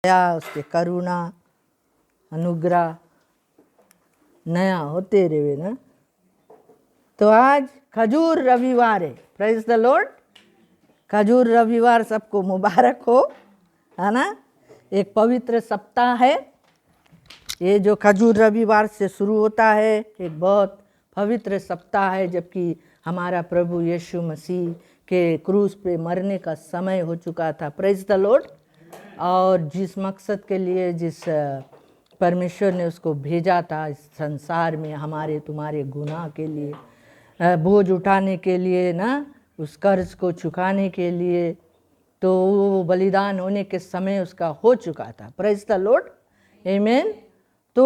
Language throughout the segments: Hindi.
दया, उसके करुणा, अनुग्रह नया होते रहे ना। तो आज खजूर रविवार है, प्रेज द लॉर्ड। खजूर रविवार सबको मुबारक हो, है ना। एक पवित्र सप्ताह है ये जो खजूर रविवार से शुरू होता है। एक बहुत पवित्र सप्ताह है, जबकि हमारा प्रभु यीशु मसीह के क्रूस पे मरने का समय हो चुका था, प्रेज द लॉर्ड। और जिस मकसद के लिए, जिस परमेश्वर ने उसको भेजा था इस संसार में, हमारे तुम्हारे गुनाह के लिए, बोझ उठाने के लिए ना, उस कर्ज को चुकाने के लिए, तो वो बलिदान होने के समय उसका हो चुका था, प्रेज द लॉर्ड, आमीन। तो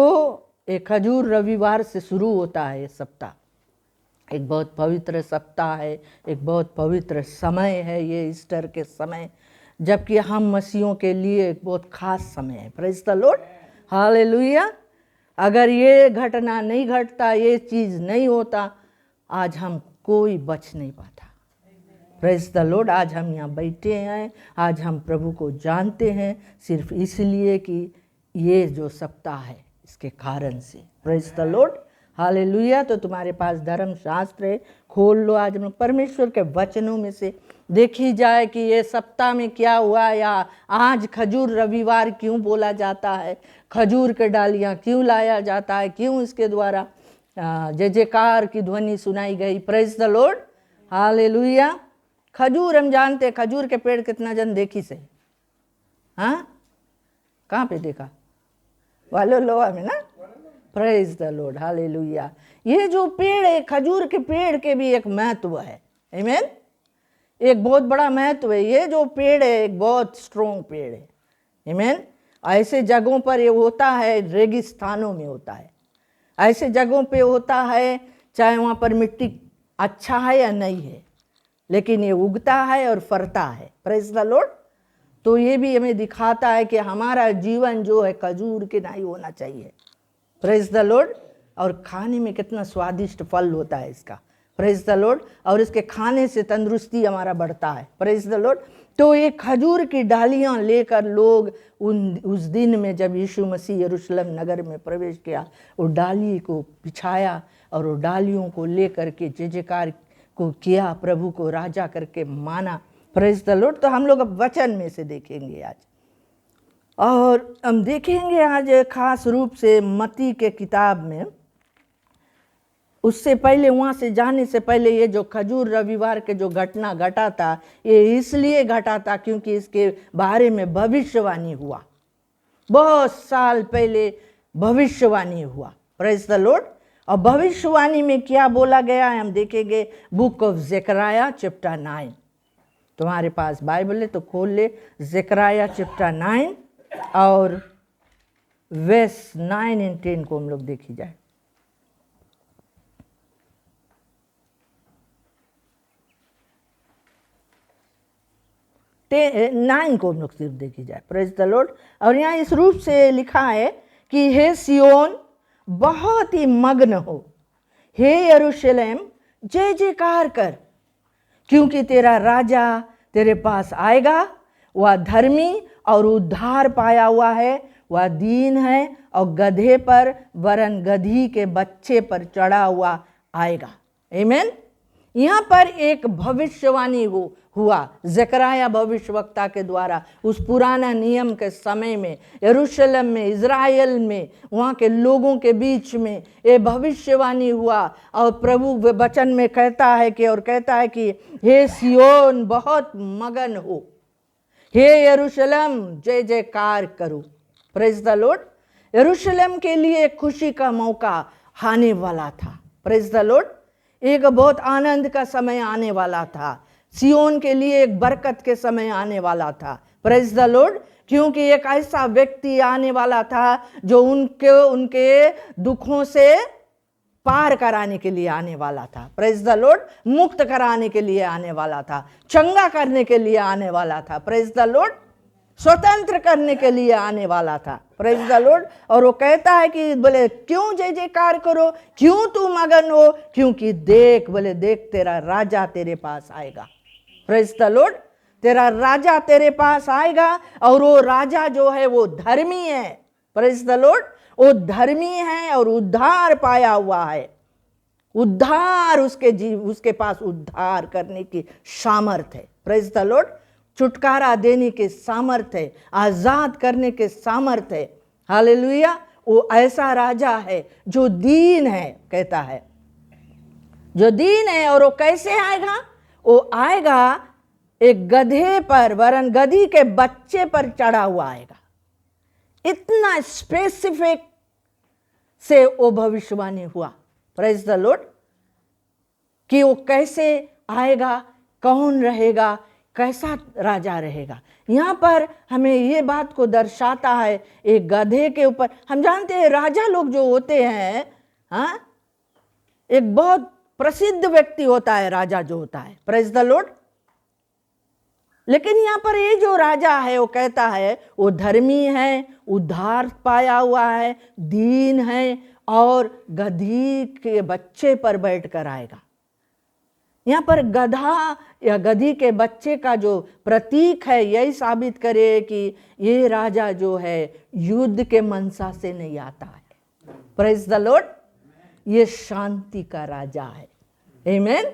एक खजूर रविवार से शुरू होता है ये सप्ताह। एक बहुत पवित्र सप्ताह है, एक बहुत पवित्र समय है ये ईस्टर के समय, जबकि हम मसीहों के लिए एक बहुत खास समय है, प्रेज द लॉर्ड, हालेलुया। अगर ये घटना नहीं घटता, ये चीज़ नहीं होता, आज हम कोई बच नहीं पाता, प्रेज द लॉर्ड। आज हम यहाँ बैठे हैं, आज हम प्रभु को जानते हैं सिर्फ इसलिए कि ये जो सप्ताह है इसके कारण से, प्रेज द लॉर्ड, हालेलुया। तो तुम्हारे पास धर्मशास्त्र है, खोल लो। आज हम परमेश्वर के वचनों में से देखी जाए कि ये सप्ताह में क्या हुआ, या आज खजूर रविवार क्यों बोला जाता है, खजूर के डालियाँ क्यों लाया जाता है, क्यों इसके द्वारा जय जयकार की ध्वनि सुनाई गई, प्रेज द लॉर्ड, हालेलुया। खजूर हम जानते हैं, खजूर के पेड़ कितना जन देखी से, हाँ कहाँ पे देखा, वालो लोहा में ना, प्रेज द लॉर्ड, हालेलुया। ये जो पेड़ है, खजूर के पेड़ के भी एक महत्व है, आमीन। एक बहुत बड़ा महत्व है। ये जो पेड़ है एक बहुत स्ट्रोंग पेड़ है, आमीन। ऐसे जगहों पर ये होता है, रेगिस्तानों में होता है, ऐसे जगहों पे होता है, चाहे वहाँ पर मिट्टी अच्छा है या नहीं है, लेकिन ये उगता है और फरता है, प्रेज द लॉर्ड। तो ये भी हमें दिखाता है कि हमारा जीवन जो है खजूर के नहीं होना चाहिए, प्रेज द लॉर्ड। और खाने में कितना स्वादिष्ट फल होता है इसका, प्रेज द लॉर्ड। और इसके खाने से तंदुरुस्ती हमारा बढ़ता है, प्रेज द लॉर्ड। तो ये खजूर की डालियाँ लेकर लोग उस दिन में जब यीशु मसीह यरूशलेम नगर में प्रवेश किया, वो डाली को बिछाया और वो डालियों को लेकर के जय जयकार को किया, प्रभु को राजा करके माना, प्रेज द लॉर्ड। तो हम लोग अब वचन में से देखेंगे आज, और हम देखेंगे आज खास रूप से मत्ती के किताब में। उससे पहले, वहाँ से जाने से पहले, ये जो खजूर रविवार के जो घटना घटा था, ये इसलिए घटा था क्योंकि इसके बारे में भविष्यवाणी हुआ, बहुत साल पहले भविष्यवाणी हुआ, प्रेज द लॉर्ड। और भविष्यवाणी में क्या बोला गया है हम देखेंगे, बुक ऑफ ज़करिया चैप्टर 9। तुम्हारे पास बाइबल है तो खोल ले, ज़करिया चैप्टर 9 और वर्स 9 और 10 को हम लोग देखी जाए। नाइन को हम लोग सिर्फ देखी जाए, प्रेज द लॉर्ड। और यहाँ इस रूप से लिखा है कि हे सियोन बहुत ही मग्न हो, हे यरूशलेम जय जयकार कर, क्योंकि तेरा राजा तेरे पास आएगा, वह धर्मी और उद्धार पाया हुआ है, वह दीन है और गधे पर वरन गधी के बच्चे पर चढ़ा हुआ आएगा, आमीन। यहाँ पर एक भविष्यवाणी हुआ ज़करिया भविष्यवक्ता के द्वारा, उस पुराना नियम के समय में यरूशलेम में, इज़राइल में, वहाँ के लोगों के बीच में ये भविष्यवाणी हुआ। और प्रभु वचन में कहता है कि, और कहता है कि हे सियोन बहुत मगन हो, हे यरूशलेम जय जयकार करो, प्रेज द लॉर्ड। यरूशलेम के लिए खुशी का मौका आने वाला था, प्रेज द लॉर्ड। एक बहुत आनंद का समय आने वाला था, सियोन के लिए एक बरकत के समय आने वाला था, प्रेज द लॉर्ड। क्योंकि एक ऐसा व्यक्ति आने वाला था जो उनके दुखों से पार कराने के लिए आने वाला था, प्रेज द लॉर्ड। मुक्त कराने के लिए आने वाला था, चंगा करने के लिए आने वाला था, प्रेज द लॉर्ड। स्वतंत्र करने के लिए आने वाला था, प्रेज द लॉर्ड। और वो कहता है कि बोले क्यों जय जयकार करो, क्यों तू मगन हो, क्योंकि देख, बोले देख तेरा राजा तेरे पास आएगा, प्रेज द लॉर्ड। तेरा राजा तेरे पास आएगा और वो राजा जो है वो धर्मी है। Praise the Lord. वो धर्मी है और उद्धार पाया हुआ है। उद्धार उसके पास उद्धार करने की सामर्थ है। Praise the Lord. छुटकारा देने के सामर्थ है, आजाद करने के सामर्थ है। हालेलुया। वो ऐसा राजा है जो दीन है, कहता है जो दीन है। और वो कैसे आएगा? वो आएगा एक गधे पर, वरन गधी के बच्चे पर चढ़ा हुआ आएगा। इतना स्पेसिफिक से वो भविष्यवाणी हुआ। Praise the Lord. कि वो कैसे आएगा, कौन रहेगा, कैसा राजा रहेगा। यहाँ पर हमें ये बात को दर्शाता है एक गधे के ऊपर। हम जानते हैं राजा लोग जो होते हैं, हाँ, एक बहुत प्रसिद्ध व्यक्ति होता है राजा जो होता है। Praise the Lord. लेकिन यहाँ पर ये जो राजा है वो कहता है वो धर्मी है, उद्धार पाया हुआ है, दीन है और गधी के बच्चे पर बैठ कर आएगा। यहाँ पर गधा या गधी के बच्चे का जो प्रतीक है यही साबित करे कि ये राजा जो है युद्ध के मनसा से नहीं आता है। Praise the Lord. ये शांति का राजा है। आमीन।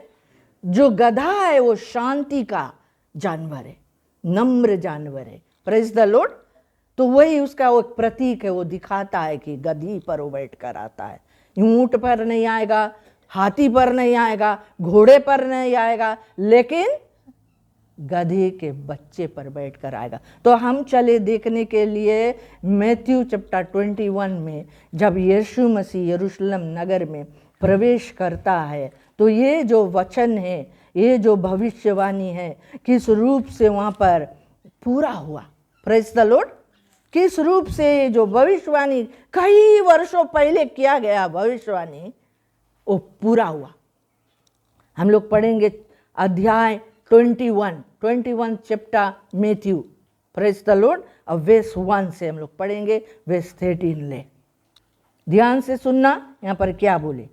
जो गधा है वो शांति का जानवर है, नम्र जानवर है। Praise the Lord. तो वही उसका वो प्रतीक है। वो दिखाता है कि गधी पर वो बैठ कर आता है। ऊंट पर नहीं आएगा, हाथी पर नहीं आएगा, घोड़े पर नहीं आएगा, लेकिन गधे के बच्चे पर बैठकर आएगा। तो हम चले देखने के लिए मैथ्यू चैप्टर 21 में जब यीशु मसीह यरूशलेम नगर में प्रवेश करता है तो ये जो वचन है, ये जो भविष्यवाणी है, किस रूप से वहाँ पर पूरा हुआ। Praise the Lord. किस रूप से जो भविष्यवाणी कई वर्षों पहले किया गया भविष्यवाणी वो पूरा हुआ। हम लोग पढ़ेंगे अध्याय 21 chapter Matthew. Praise the Lord. अब वर्स 1 से हम लोग पढ़ेंगे वर्स 13 ले। ध्यान से सुनना यहाँ पर क्या बोले।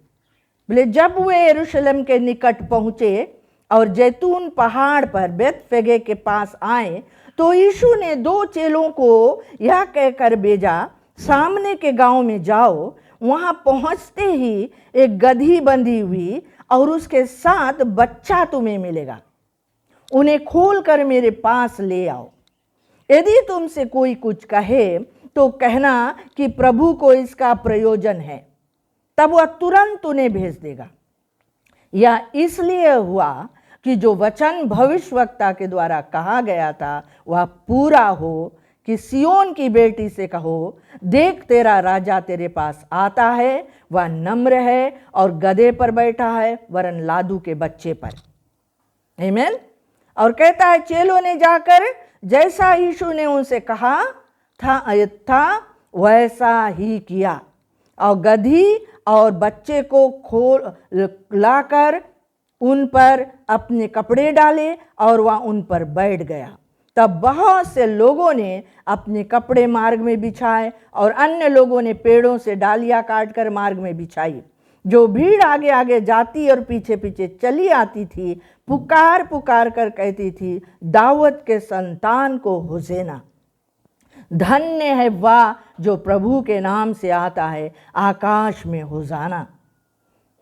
जब वे यरूशलेम के निकट पहुंचे और जैतून पहाड़ पर बेतफगे के पास आए तो यीशु ने 2 चेलों को यह कहकर भेजा, सामने के गांव में जाओ, वहां पहुंचते ही एक गधी बंधी हुई और उसके साथ बच्चा तुम्हें मिलेगा। उन्हें खोलकर मेरे पास ले आओ। यदि तुमसे कोई कुछ कहे तो कहना कि प्रभु को इसका प्रयोजन है, तब वह तुरंत उन्हें भेज देगा। यह इसलिए हुआ कि जो वचन भविष्यवक्ता के द्वारा कहा गया था वह पूरा हो कि सियोन की बेटी से कहो, देख तेरा राजा तेरे पास आता है, वह नम्र है और गधे पर बैठा है, वरन लादू के बच्चे पर। आमीन। और कहता है चेलों ने जाकर जैसा यीशु ने उनसे कहा था वैसा ही किया और गधी और बच्चे को खोल लाकर उन पर अपने कपड़े डाले और वह उन पर बैठ गया। तब बहुत से लोगों ने अपने कपड़े मार्ग में बिछाए और अन्य लोगों ने पेड़ों से डालियां काटकर मार्ग में बिछाई। जो भीड़ आगे आगे जाती और पीछे पीछे चली आती थी, पुकार पुकार कर कहती थी, दाऊद के संतान को होसेना। धन्य है वह जो प्रभु के नाम से आता है, आकाश में होसाना।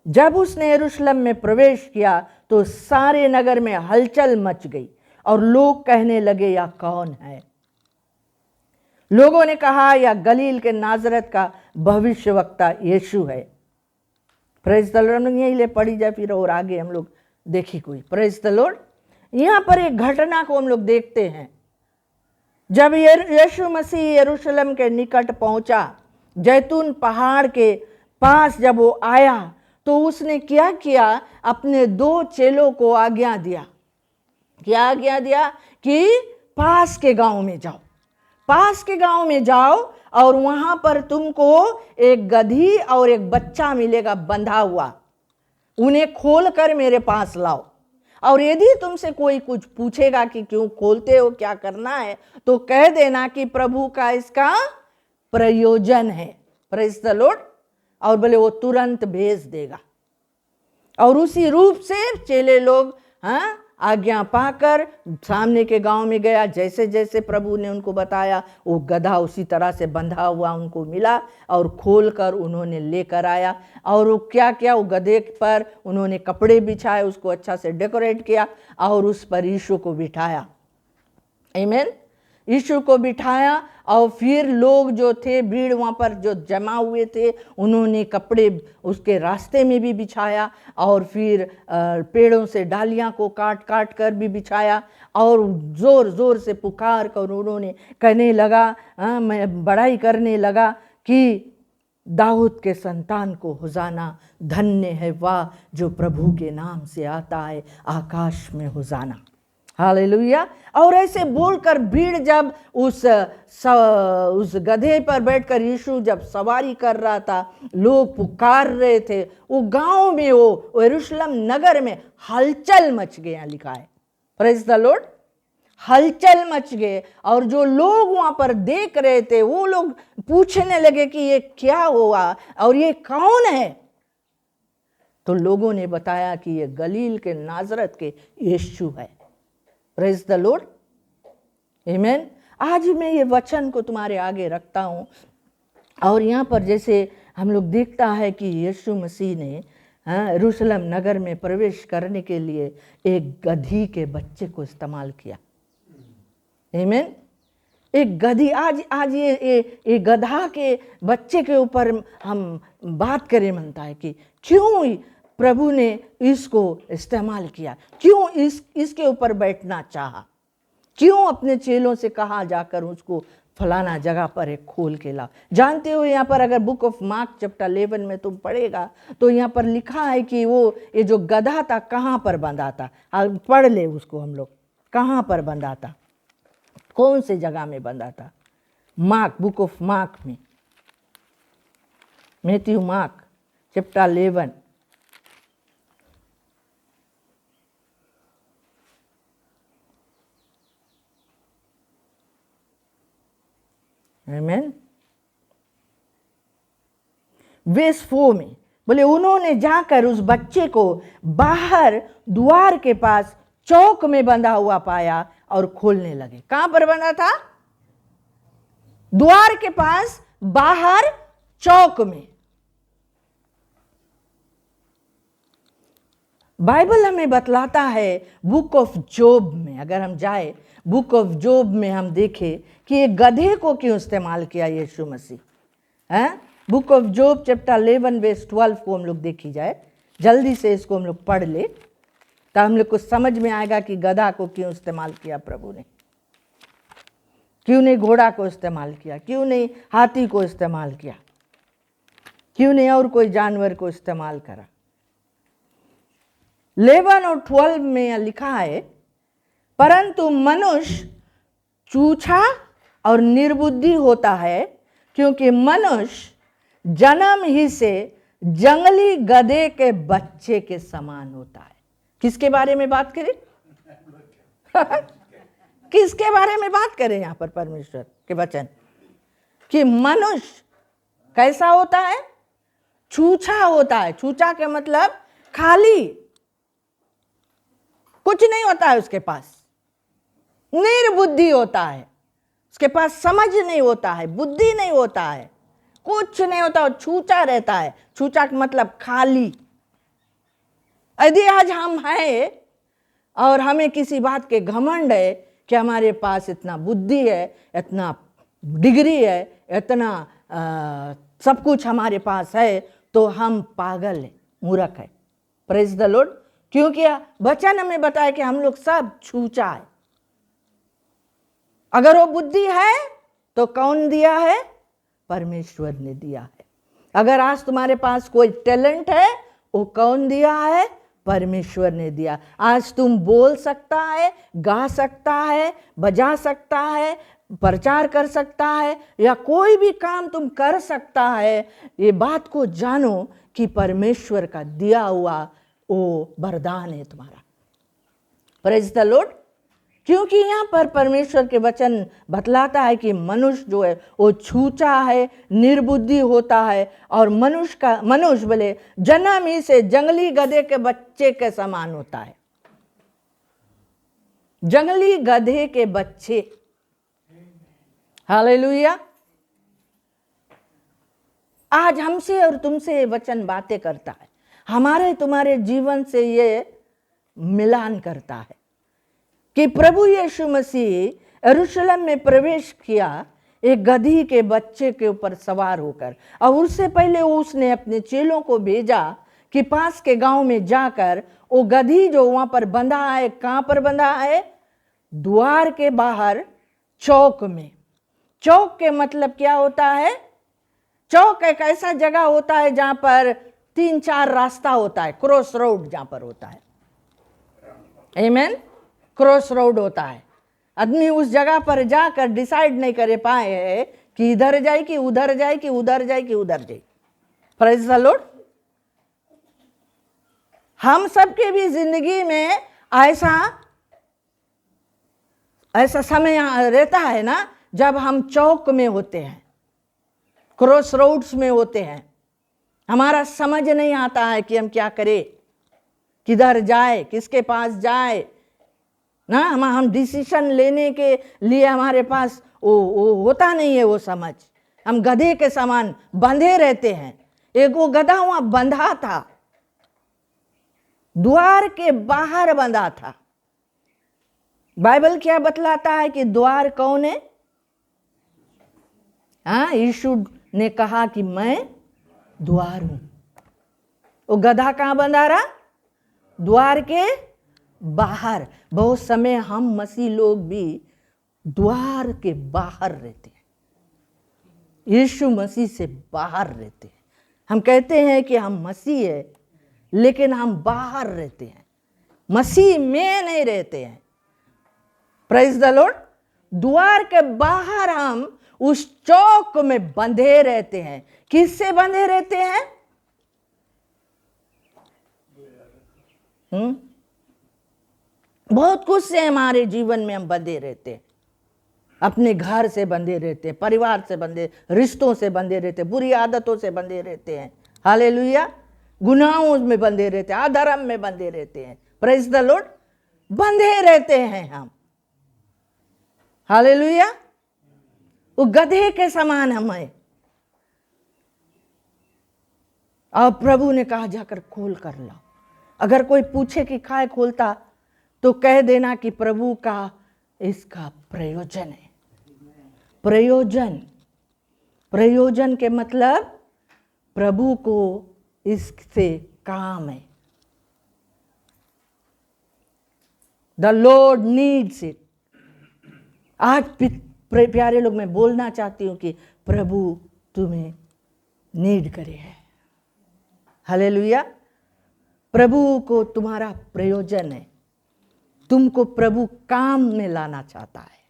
जब उसने यरूशलेम में प्रवेश किया तो सारे नगर में हलचल मच गई और लोग कहने लगे यह कौन है। लोगों ने कहा यह गलील के नाजरत का भविष्यवक्ता यीशु है। Praise the Lord. यही ले पढ़ी जाए फिर और आगे हम लोग देखी कोई। Praise the Lord. यहाँ पर एक घटना को हम लोग देखते हैं। जब यीशु मसीह यरूशलेम के निकट पहुंचा, जैतून पहाड़ के पास जब वो आया तो उसने क्या किया, अपने 2 चेलों को आज्ञा दिया। क्या आज्ञा दिया कि पास के गांव में जाओ, पास के गांव में जाओ और वहां पर तुमको एक गधी और एक बच्चा मिलेगा बंधा हुआ, उन्हें खोलकर मेरे पास लाओ। और यदि तुमसे कोई कुछ पूछेगा कि क्यों खोलते हो, क्या करना है, तो कह देना कि प्रभु का इसका प्रयोजन है। Praise the Lord. और बोले वो तुरंत भेज देगा। और उसी रूप से चेले लोग आज्ञा पाकर सामने के गांव में गया। जैसे जैसे प्रभु ने उनको बताया वो गधा उसी तरह से बंधा हुआ उनको मिला और खोलकर उन्होंने लेकर आया। और वो क्या किया, वो गधे पर उन्होंने कपड़े बिछाए, उसको अच्छा से डेकोरेट किया और उस पर यीशु को बिठाया। आमीन। यीशु को बिठाया और फिर लोग जो थे, भीड़ वहाँ पर जो जमा हुए थे, उन्होंने कपड़े उसके रास्ते में भी बिछाया और फिर पेड़ों से डालियाँ को काट काट कर भी बिछाया और ज़ोर ज़ोर से पुकार कर उन्होंने कहने लगा, मैं बड़ाई करने लगा कि दाऊद के संतान को होजाना, धन्य है वाह जो प्रभु के नाम से आता है, आकाश में होजाना। हालेलुया। और ऐसे बोलकर भीड़ जब उस गधे पर बैठकर यीशु जब सवारी कर रहा था, लोग पुकार रहे थे, वो गांव में, वो यरूशलेम नगर में हलचल मच गया, लिखा है। Praise the Lord. हलचल मच गए और जो लोग वहां पर देख रहे थे वो लोग पूछने लगे कि ये क्या हुआ और ये कौन है। तो लोगों ने बताया कि ये गलील के नाजरत के यीशु है। Praise the Lord. आमीन। आज मैं ये वचन को तुम्हारे आगे रखता हूँ और यहाँ पर जैसे हम लोग देखता है कि यीशु मसीह ने यरूशलेम नगर में प्रवेश करने के लिए एक गधी के बच्चे को इस्तेमाल किया। आमीन। एक गधी, आज ये गधा के बच्चे के ऊपर हम बात करें मनता है कि क्यों प्रभु ने इसको इस्तेमाल किया, क्यों इसके ऊपर बैठना चाहा, क्यों अपने चेलों से कहा जाकर उसको फलाना जगह पर एक खोल के लाओ। जानते हो यहाँ पर अगर बुक ऑफ मार्क चैप्टर 11 में तुम पढ़ेगा तो यहाँ पर लिखा है कि वो ये जो गधा था कहाँ पर बंधा था। पढ़ ले उसको हम लोग, कहाँ पर बंधा था, कौन से जगह में बंधा था। मार्क, बुक ऑफ मार्क में, मैथ्यू मार्क चैप्टर 11 आमीन। वर्स 4 में बोले उन्होंने जाकर उस बच्चे को बाहर द्वार के पास चौक में बंधा हुआ पाया और खोलने लगे। कहां पर बंधा था? द्वार के पास, बाहर चौक में। बाइबल हमें बतलाता है बुक ऑफ जोब में, अगर हम जाए बुक ऑफ जोब में हम देखें कि ये गधे को क्यों इस्तेमाल किया यीशु मसीह। Book of Job chapter 11 verse 12 को हम लोग देखी जाए, जल्दी से इसको हम लोग पढ़ ले तो हम लोग को समझ में आएगा कि गधा को क्यों इस्तेमाल किया प्रभु ने, क्यों नहीं घोड़ा को इस्तेमाल किया, क्यों नहीं हाथी को इस्तेमाल किया, क्यों नहीं और कोई जानवर को इस्तेमाल करा। 11 और 12 में लिखा है, परंतु मनुष्य चूछा और निर्बुद्धि होता है क्योंकि मनुष्य जन्म ही से जंगली गधे के बच्चे के समान होता है। किसके बारे में बात करें? किसके बारे में बात करें यहां पर? परमेश्वर के वचन कि मनुष्य कैसा होता है? छूछा होता है। छूछा के मतलब खाली, कुछ नहीं होता है उसके पास, निर्बुद्धि होता है, उसके पास समझ नहीं होता है, बुद्धि नहीं होता है, कुछ नहीं होता, और छूछा रहता है। छूछा का मतलब खाली। यदि आज हम हैं और हमें किसी बात के घमंड है कि हमारे पास इतना बुद्धि है, इतना डिग्री है, इतना सब कुछ हमारे पास है, तो हम पागल है, मूर्ख है। Praise the Lord. क्योंकि वचन हमें बताया कि हम लोग सब छूछा है। अगर वो बुद्धि है तो कौन दिया है? परमेश्वर ने दिया है। अगर आज तुम्हारे पास कोई टैलेंट है, वो कौन दिया है? परमेश्वर ने दिया। आज तुम बोल सकता है, गा सकता है, बजा सकता है, प्रचार कर सकता है, या कोई भी काम तुम कर सकता है, ये बात को जानो कि परमेश्वर का दिया हुआ वो वरदान है तुम्हारा। Praise the Lord. क्योंकि यहाँ पर परमेश्वर के वचन बतलाता है कि मनुष्य जो है वो छूछा है, निर्बुद्धि होता है, और मनुष्य बोले जन्म ही से जंगली गधे के बच्चे के समान होता है। जंगली गधे के बच्चे। हालेलुया। आज हमसे और तुमसे ये वचन बातें करता है, हमारे तुम्हारे जीवन से ये मिलान करता है कि प्रभु यीशु मसीह यरूशलेम में प्रवेश किया एक गधी के बच्चे के ऊपर सवार होकर, और उससे पहले उसने अपने चेलों को भेजा कि पास के गांव में जाकर वो गधी जो वहां पर बंधा है, कहां पर बंधा है? द्वार के बाहर चौक में। चौक के मतलब क्या होता है? चौक एक ऐसा जगह होता है जहां पर 3-4 रास्ता होता है, क्रॉस रोड जहां पर होता है। आमीन। क्रॉस रोड होता है। आदमी उस जगह पर जाकर डिसाइड नहीं कर पाए कि इधर जाए कि उधर जाए कि उधर जाए कि उधर जाए। Praise the Lord. हम सबके भी जिंदगी में ऐसा समय रहता है ना, जब हम चौक में होते हैं, क्रॉस रोड्स में होते हैं। हमारा समझ नहीं आता है कि हम क्या करें, किधर जाए, किसके पास जाए ना। हम डिसीजन लेने के लिए हमारे पास वो होता नहीं है वो समझ। हम गधे के समान बंधे रहते हैं। एक वो गधा वहां बंधा था, द्वार के बाहर बंधा था। बाइबल क्या बतलाता है कि द्वार कौन है? हाँ, यीशु ने कहा कि मैं द्वार हूं। वो गधा कहां बंधा रहा? द्वार के बाहर। बहुत समय हम मसीह लोग भी द्वार के बाहर रहते हैं, यीशु मसीह से बाहर रहते हैं। हम कहते हैं कि हम मसीह है, लेकिन हम बाहर रहते हैं, मसीह में नहीं रहते हैं। Praise the Lord. द्वार के बाहर हम उस चौक में बंधे रहते हैं। किससे बंधे रहते हैं? बहुत कुछ से हमारे जीवन में हम बंधे रहते हैं। अपने घर से बंधे रहते हैं, परिवार से बंधे, रिश्तों से बंधे रहते हैं, बुरी आदतों से बंधे रहते हैं। हालेलुया। गुनाहों में बंधे रहते हैं, अधर्म में बंधे रहते हैं। Praise the Lord. बंधे रहते हैं हम। हालेलुया। वो गधे के समान हम हैं। और प्रभु ने कहा जाकर खोल कर लाओ। अगर कोई पूछे कि काय खोलता, तो कह देना कि प्रभु का इसका प्रयोजन है। प्रयोजन के मतलब प्रभु को इससे काम है। The Lord needs it. आज प्यारे लोग, मैं बोलना चाहती हूं कि प्रभु तुम्हें नीड करे है। हालेलुया। प्रभु को तुम्हारा प्रयोजन है। तुमको प्रभु काम में लाना चाहता है।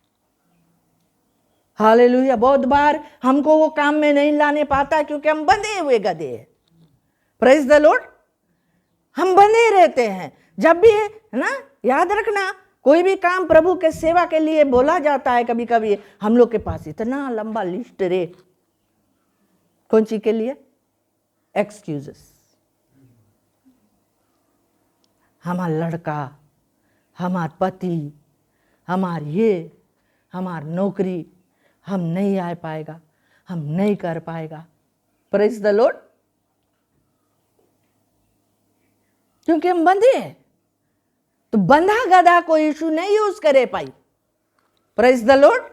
हालेलुया। बहुत बार हमको वो काम में नहीं लाने पाता क्योंकि हम बंधे हुए गधे हैं। Praise the Lord. हम बंधे रहते हैं। जब भी है ना, याद रखना, कोई भी काम प्रभु के सेवा के लिए बोला जाता है, कभी कभी हम लोग के पास इतना लंबा लिस्ट रे। कौन सी के लिए? एक्सक्यूजेस। हमारा लड़का, हमार पति, हमार नौकरी, हम नहीं आ पाएगा, हम नहीं कर पाएगा। Praise the Lord. क्योंकि हम बंधे हैं। तो बंधा गधा को यीशु नहीं यूज करे पाई। Praise the Lord.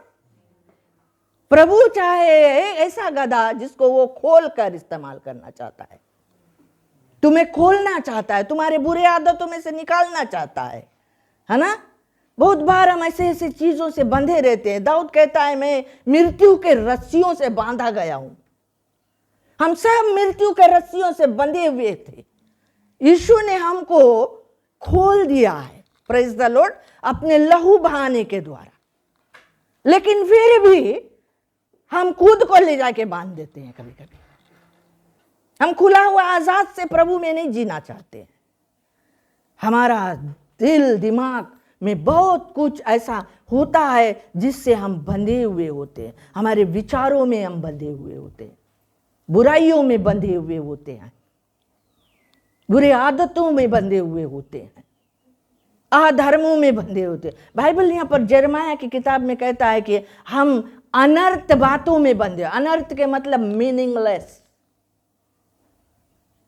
प्रभु चाहे ऐसा गधा जिसको वो खोल कर इस्तेमाल करना चाहता है। तुम्हें खोलना चाहता है, तुम्हारे बुरे आदतों में से निकालना चाहता है ना। बहुत बार हम ऐसे चीजों से बंधे रहते हैं। दाऊद कहता है, मैं मृत्यु के रस्सियों से बांधा गया हूं। हम सब मृत्यु के रस्सियों से बंधे हुए थे। यीशु ने हमको खोल दिया है। Praise the Lord. अपने लहू बहाने के द्वारा। लेकिन फिर भी हम खुद को ले जाके बांध देते हैं। कभी कभी हम खुला हुआ आजाद से प्रभु में नहीं जीना चाहते हैं। हमारा दिल दिमाग में बहुत कुछ ऐसा होता है जिससे हम बंधे हुए होते हैं। हमारे विचारों में हम बंधे हुए होते हैं, बुराइयों में बंधे हुए होते हैं, बुरे आदतों में बंधे हुए होते हैं। अधर्मों में बंधे होते। बाइबल यहाँ पर यिर्मयाह की किताब में कहता है कि हम अनर्थ बातों में बंधे। अनर्थ के मतलब मीनिंगलेस।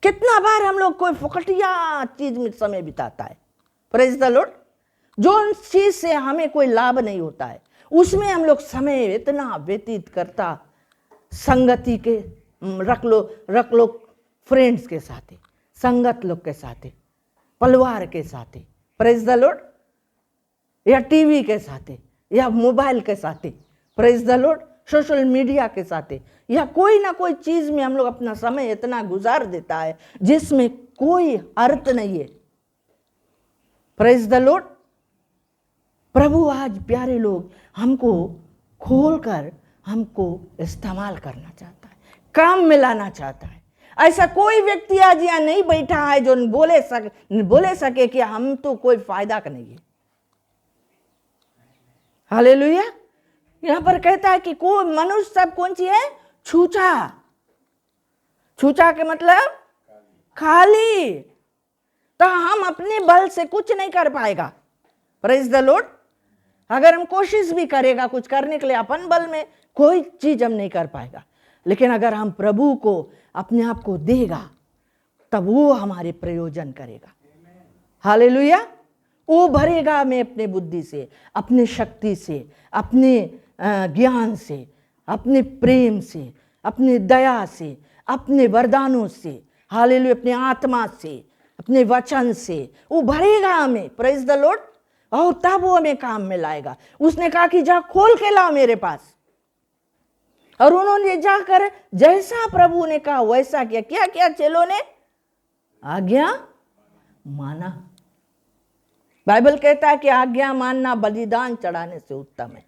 कितना बार हम लोग कोई फुकटिया चीज में समय बिताता है, प्रेज द लॉर्ड, जो चीज से हमें कोई लाभ नहीं होता है, उसमें हम लोग समय इतना व्यतीत करता। संगति के रख लो फ्रेंड्स के साथ, संगत लोग के साथ, परिवार के साथ, प्रेज द लॉर्ड, या टीवी के साथ, या मोबाइल के साथ, praise the Lord, social media के साथ, या कोई ना कोई चीज में हम लोग अपना समय इतना गुजार देता है जिसमें कोई अर्थ नहीं है। Praise the Lord. प्रभु आज प्यारे लोग हमको खोलकर हमको इस्तेमाल करना चाहता है, काम में लाना चाहता है। ऐसा कोई व्यक्ति आज यहाँ नहीं बैठा है जो बोले सके कि हम तो कोई फायदा का नहीं है। हालेलुया। यहाँ पर कहता है कि कोई मनुष्य सब कौन सी है? छूछा। छूछा के मतलब खाली। तो हम अपने बल से कुछ नहीं कर पाएगा। Praise the Lord. अगर हम कोशिश भी करेगा कुछ करने के लिए, अपन बल में कोई चीज हम नहीं कर पाएगा। लेकिन अगर हम प्रभु को अपने आप को देगा तब वो हमारे प्रयोजन करेगा। हालेलुया। वो भरेगा हमें अपने बुद्धि से, अपने शक्ति से, अपने ज्ञान से, अपने प्रेम से, अपने दया से, अपने वरदानों से, हालेलुया, अपने आत्मा से, अपने वचन से वो भरेगा हमें। Praise the Lord. और तब वो हमें काम में लाएगा। उसने कहा कि जा खोल के लाओ मेरे पास, और उन्होंने जाकर जैसा प्रभु ने कहा वैसा किया। क्या किया चेलों ने? आज्ञा माना। बाइबल कहता है कि आज्ञा मानना बलिदान चढ़ाने से उत्तम है।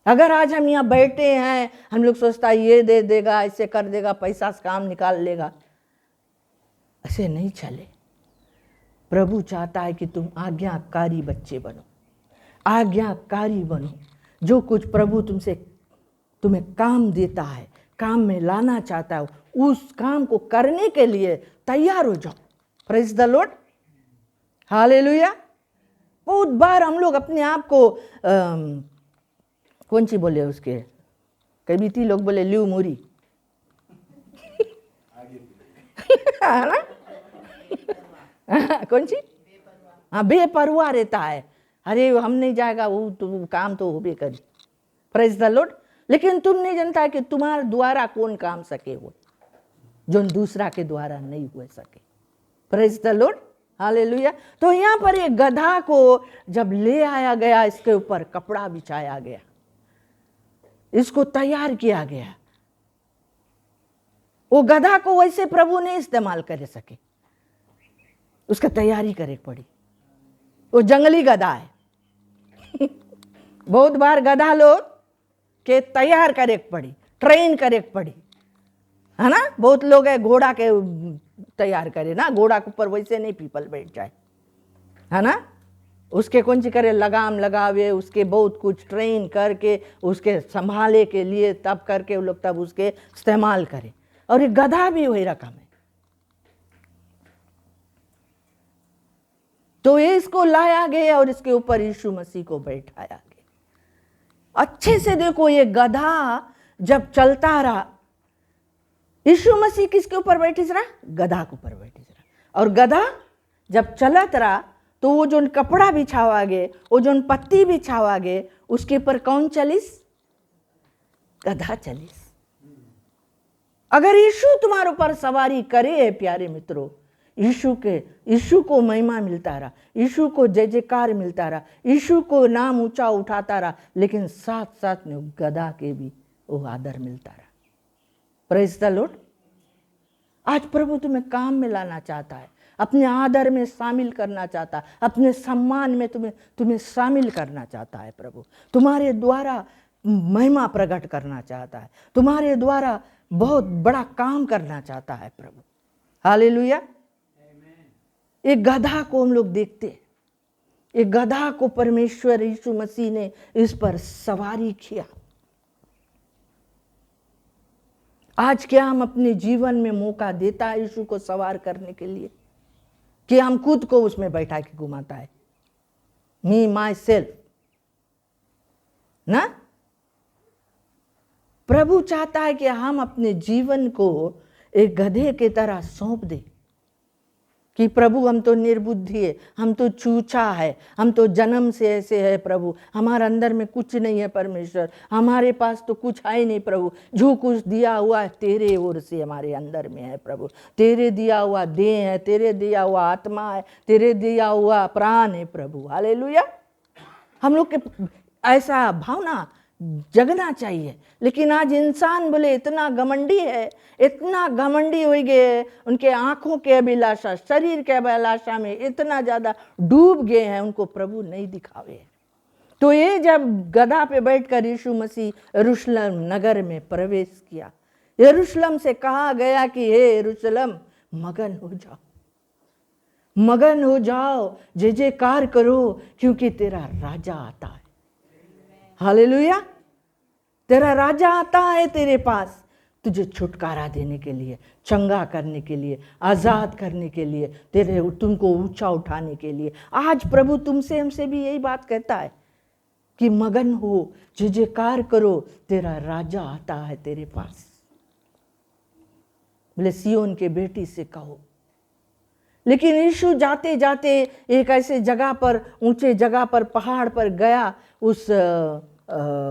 अगर आज हम यहाँ बैठे हैं, हम लोग सोचता है ये दे देगा, ऐसे कर देगा, पैसा से काम निकाल लेगा, ऐसे नहीं चले। प्रभु चाहता है कि तुम आज्ञाकारी बच्चे बनो, आज्ञाकारी बनो। जो कुछ प्रभु तुम्हें काम देता है, काम में लाना चाहता है, उस काम को करने के लिए तैयार हो जाओ। Praise the Lord. हालेलुया। बहुत बार हम लोग अपने आप को कौन सी बोले उसके, कई बीती लोग बोले ल्यू मोरी है ना कौन सी? हाँ, बेपरवाह रहता है। अरे हम नहीं जाएगा, वो तो काम तो हो भी करी। Praise the Lord. लेकिन तुम नहीं जानता कि तुम्हारे द्वारा कौन काम सके हो जो दूसरा के द्वारा नहीं हुए सके। Praise the Lord. हालेलुया। तो यहाँ पर एक गधा को जब ले आया गया, इसके ऊपर कपड़ा बिछाया गया, इसको तैयार किया गया। वो गधा को वैसे प्रभु ने इस्तेमाल कर सके, उसका तैयारी करे पड़ी। वो जंगली गधा है बहुत बार गधा लोग के तैयार करे पड़ी, ट्रेन करे पड़ी, है ना। बहुत लोग है घोड़ा के तैयार करे ना, घोड़ा के ऊपर वैसे नहीं पीपल बैठ जाए, है ना। उसके कौन सी करे, लगाम लगावे, उसके बहुत कुछ ट्रेन करके उसके संभाले के लिए, तब करके वो लोग तब उसके इस्तेमाल करे। और ये गधा भी वही रकम है। तो ये इसको लाया गया और इसके ऊपर यीशु मसीह को बैठाया गया। अच्छे से देखो, ये गधा जब चलता रहा, यीशु मसीह किसके ऊपर बैठी रहा? गधा के ऊपर बैठी रहा। और गधा जब चलत रहा तो वो जो कपड़ा बिछावा गए, वो जो पत्ती बिछावा गए, उसके ऊपर कौन चलिस? गधा चलिस। अगर यीशु तुम्हारे ऊपर सवारी करे प्यारे मित्रों, यीशु को महिमा मिलता रहा, यीशु को जय जयकार मिलता रहा, यीशु को नाम ऊंचा उठाता रहा, लेकिन साथ साथ में गधा के भी वो आदर मिलता रहा। Praise the Lord. आज प्रभु तुम्हें काम में लाना चाहता है, अपने आदर में शामिल करना चाहता है, अपने सम्मान में तुम्हें शामिल करना चाहता है। प्रभु तुम्हारे द्वारा महिमा प्रकट करना चाहता है, तुम्हारे द्वारा बहुत बड़ा काम करना चाहता है प्रभु। हालेलुया। एक गधा को हम लोग देखते हैं, एक गधा को परमेश्वर यीशु मसीह ने इस पर सवारी किया। आज क्या हम अपने जीवन में मौका देता है यीशु को सवार करने के लिए, कि हम खुद को उसमें बैठा के घुमाता है? मी माई सेल्फ ना। प्रभु चाहता है कि हम अपने जीवन को एक गधे की तरह सौंप दें कि प्रभु हम तो निर्बुद्धि है, हम तो चूचा है, हम तो जन्म से ऐसे है प्रभु, हमारे अंदर में कुछ नहीं है परमेश्वर, हमारे पास तो कुछ है नहीं प्रभु, जो कुछ दिया हुआ है तेरे ओर से हमारे अंदर में है प्रभु, तेरे दिया हुआ देह है, तेरे दिया हुआ आत्मा है, तेरे दिया हुआ प्राण है प्रभु। हालेलुया। हम लोग के ऐसा भावना जगना चाहिए। लेकिन आज इंसान बोले इतना घमंडी है, इतना घमंडी हो गए, उनके आंखों के अभिलाषा, शरीर के अभिलाषा में इतना ज्यादा डूब गए हैं, उनको प्रभु नहीं दिखावे। तो ये जब गधा पे बैठकर यीशु मसीह यरूशलेम नगर में प्रवेश किया, यरूशलेम से कहा गया कि हे यरूशलेम मगन हो जाओ, मगन हो जाओ, जय जयकार करो, क्योंकि तेरा राजा आता है। हालेलुया। तेरा राजा आता है तेरे पास, तुझे छुटकारा देने के लिए, चंगा करने के लिए, आजाद करने के लिए, तेरे तुमको ऊंचा उठाने के लिए। आज प्रभु तुमसे हमसे भी यही बात कहता है कि मगन हो, जय जयकार करो, तेरा राजा आता है तेरे पास। बोले सियोन के बेटी से कहो। लेकिन यीशु जाते जाते एक ऐसे जगह पर, ऊंचे जगह पर, पहाड़ पर गया, उस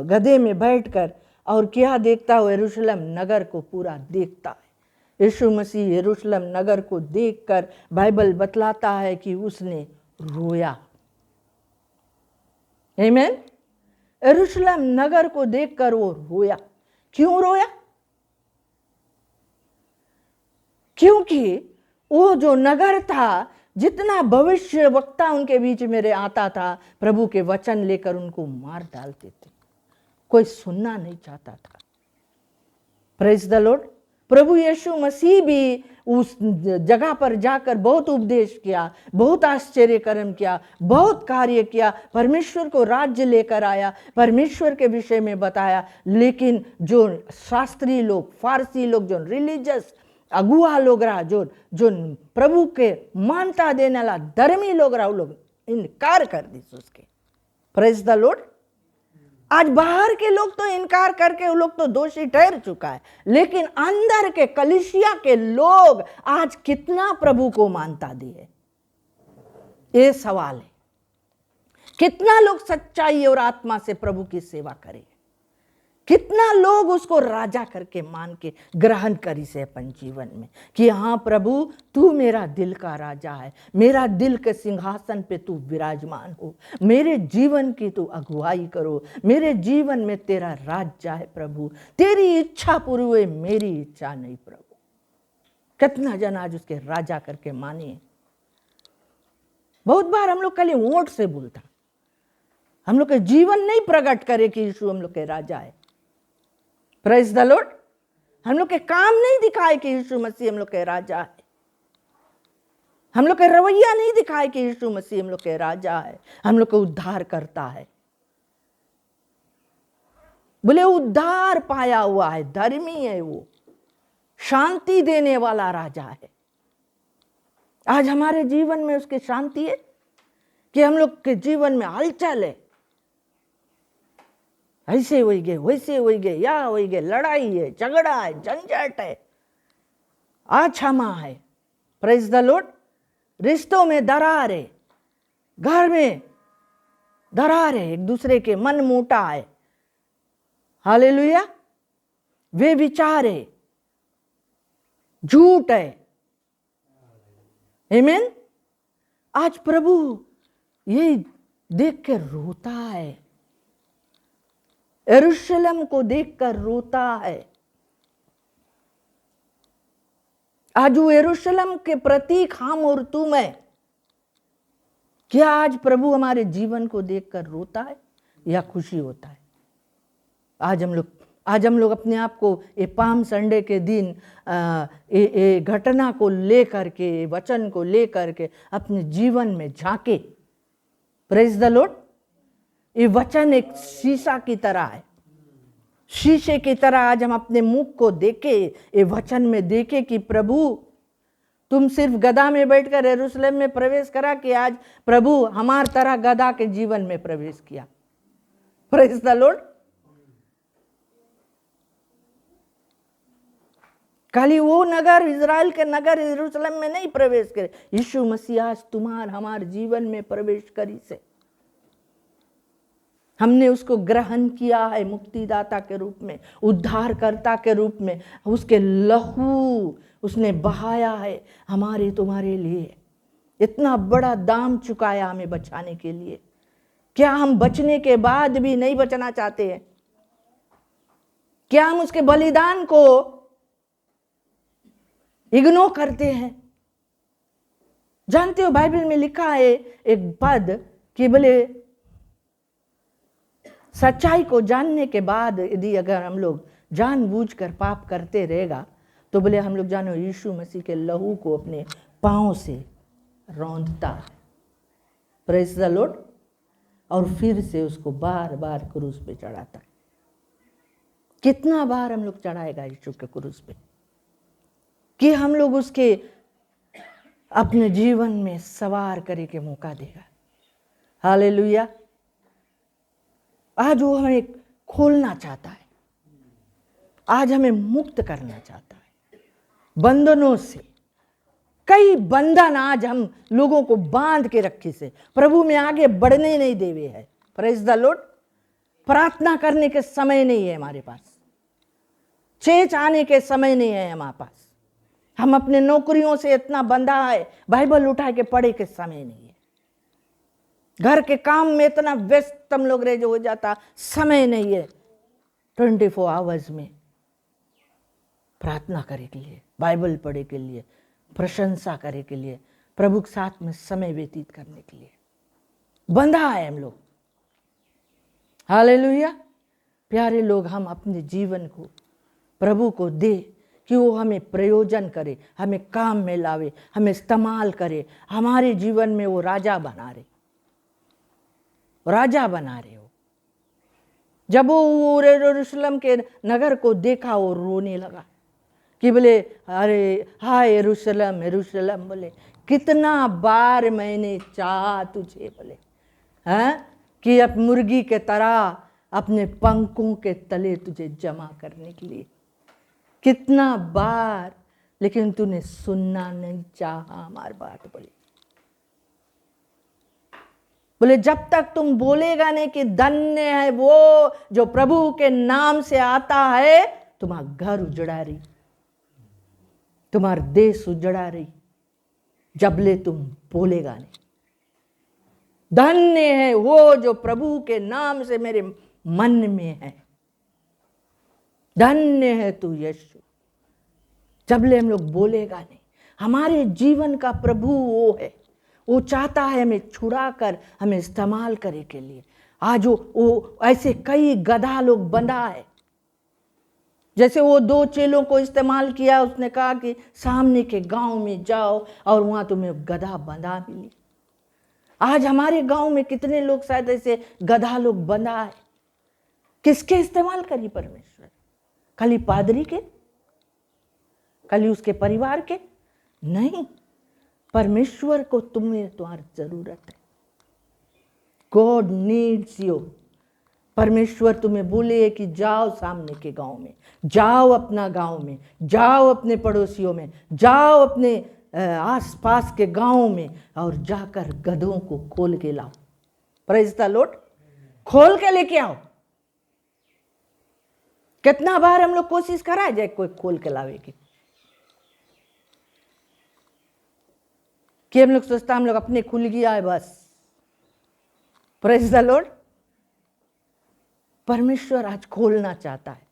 गधे में बैठकर, और क्या देखता हो, यरूशलेम नगर को पूरा देखता है। यीशु मसीह यरूशलेम नगर को देखकर बाइबल बतलाता है कि उसने रोया। आमीन। यरूशलेम नगर को देखकर वो रोया। क्यों रोया? क्योंकि वो जो नगर था, जितना भविष्य वक्ता उनके बीच में आता था, प्रभु के वचन लेकर उनको मार डालते थे, कोई सुनना नहीं चाहता था। Praise the Lord. प्रभु यीशु मसीह भी उस जगह पर जाकर बहुत उपदेश किया, बहुत आश्चर्य कर्म किया, बहुत कार्य किया, परमेश्वर को राज्य लेकर आया, परमेश्वर के विषय में बताया। लेकिन जो शास्त्री लोग, फारसी लोग, जो रिलीजियस अगुआ लोग रहा, जो प्रभु के मानता देने वाला धर्मी लोग रहा, वो लोग इनकार कर दी उसके। Praise the Lord. आज बाहर के लोग तो इनकार करके वो लोग तो दोषी ठहर चुका है, लेकिन अंदर के कलीसिया के लोग आज कितना प्रभु को मानता दिए, ये सवाल है। कितना लोग सच्चाई और आत्मा से प्रभु की सेवा करें, कितना लोग उसको राजा करके मान के ग्रहण करी से अपन जीवन में कि हाँ प्रभु तू मेरा दिल का राजा है, मेरा दिल के सिंहासन पे तू विराजमान हो, मेरे जीवन की तू अगुवाई करो, मेरे जीवन में तेरा राज्य है प्रभु, तेरी इच्छा पूरी हुए, मेरी इच्छा नहीं प्रभु। कितना जन आज उसके राजा करके माने। बहुत बार हम लोग खाली वोट से बोलता, हम लोग के जीवन नहीं प्रकट करे कि यीशु हम लोग के राजा है। Praise the Lord. हम लोग के काम नहीं दिखाए कि यीशु मसीह हम लोग के राजा है, हम लोग के रवैया नहीं दिखाए कि यीशु मसीह हम लोग के राजा है, हम लोग को उद्धार करता है। बोले उद्धार पाया हुआ है, धर्मी है, वो शांति देने वाला राजा है। आज हमारे जीवन में उसकी शांति है कि हम लोग के जीवन में हलचल है, ऐसे हो गए, वैसे हो गए, या हो गए, लड़ाई है, झगड़ा है, झंझट है, अक्षमा है। Praise the Lord. रिश्तों में दरार है, घर में दरार है, एक दूसरे के मन मोटा है। हालेलुया। वे विचार है, झूठ है। आमीन। आज प्रभु ये देख कर रोता है, यरूशलेम को देखकर रोता है। आज वो यरूशलेम के प्रतीक हम और तुम है। क्या आज प्रभु हमारे जीवन को देखकर रोता है या खुशी होता है? आज हम लोग अपने आप को ये पाम संडे के दिन ये घटना को लेकर के, वचन को लेकर के अपने जीवन में झांके। Praise the Lord. ये वचन एक शीशा की तरह है, शीशे की तरह आज हम अपने मुख को देखे, ये वचन में देखे कि प्रभु तुम सिर्फ गधा में बैठकर यरूशलेम में प्रवेश करा कि आज प्रभु हमार तरह गधा के जीवन में प्रवेश किया। Praise the Lord. खाली वो नगर, इजराइल के नगर यरूशलेम में नहीं प्रवेश करे, यीशु मसीह आज तुम्हार हमारे जीवन में प्रवेश करी से हमने उसको ग्रहण किया है मुक्तिदाता के रूप में, उद्धारकर्ता के रूप में। उसके लहू उसने बहाया है हमारे तुम्हारे लिए। इतना बड़ा दाम चुकाया हमें बचाने के लिए। क्या हम बचने के बाद भी नहीं बचना चाहते हैं? क्या हम उसके बलिदान को इग्नोर करते हैं? जानते हो बाइबल में लिखा है एक पद कि बोले सच्चाई को जानने के बाद यदि अगर हम लोग जानबूझकर पाप करते रहेगा तो बोले हम लोग जानो यीशु मसीह के लहू को अपने पांव से रौंदता है। Praise the Lord. और फिर से उसको बार बार क्रूस पे चढ़ाता है। कितना बार हम लोग चढ़ाएगा यीशु के क्रूस पे कि हम लोग उसके अपने जीवन में सवार करे के मौका देगा। हालेलुया। आज वो हमें खोलना चाहता है, आज हमें मुक्त करना चाहता है बंधनों से। कई बंधन आज हम लोगों को बांध के रखे से प्रभु में आगे बढ़ने नहीं देवे है। Praise the Lord. प्रार्थना करने के समय नहीं है हमारे पास, चेच आने के समय नहीं है हमारे पास। हम अपने नौकरियों से इतना बंधा है, बाइबल उठा के पढ़े के समय नहीं है। घर के काम में इतना व्यस्त हम लोग रह हो जाता, समय नहीं है 24 आवर्स में प्रार्थना करे के लिए, बाइबल पढ़े के लिए, प्रशंसा करे के लिए, प्रभु के साथ में समय व्यतीत करने के लिए बंधा है हम लोग। हालेलुया। प्यारे लोग, हम अपने जीवन को प्रभु को दे कि वो हमें प्रयोजन करे, हमें काम में लावे, हमें इस्तेमाल करे, हमारे जीवन में वो राजा बना रहे, राजा बना रहे हो। जब वो यरूशलेम के नगर को देखा वो रोने लगा कि बोले अरे हाय यरूशलेम यरूशलेम, बोले कितना बार मैंने चाहा तुझे, बोले हैं कि अब मुर्गी के तरह अपने पंखों के तले तुझे जमा करने के लिए, कितना बार, लेकिन तूने सुनना नहीं चाहा हमारी बात। बोले जब तक तुम बोलेगा नहीं कि धन्य है वो जो प्रभु के नाम से आता है, तुम्हारा घर उजड़ा रही, तुम्हारा देश उजड़ा रही, जबले तुम बोलेगा नहीं। धन्य है वो जो प्रभु के नाम से मेरे मन में है, धन्य है तू यीशु। जबले हम लोग बोलेगा नहीं, हमारे जीवन का प्रभु वो है, वो चाहता है हमें छुड़ा कर हमें इस्तेमाल करे के लिए। आज वो ऐसे कई गधा लोग बंधा है, जैसे वो 2 चेलों को इस्तेमाल किया, उसने कहा कि सामने के गांव में जाओ और वहां तुम्हें गधा बंधा मिली। आज हमारे गांव में कितने लोग शायद ऐसे गधा लोग बंधा है। किसके इस्तेमाल करी परमेश्वर? खाली पादरी के, खाली उसके परिवार के? नहीं, परमेश्वर को तुम्हें तुम्हारी जरूरत है। God needs you. परमेश्वर तुम्हें बोले कि जाओ सामने के गांव में, जाओ अपना गांव में, जाओ अपने पड़ोसियों में, जाओ अपने आसपास के गांव में और जाकर गधों को खोल के लाओ। Praise the Lord. खोल के लेके आओ। कितना बार हम लोग कोशिश करा जाए कोई खोल के लावे की, कि हम लोग सोचता हम लोग अपने खुल गया है बस। Praise the Lord. परमेश्वर आज खोलना चाहता है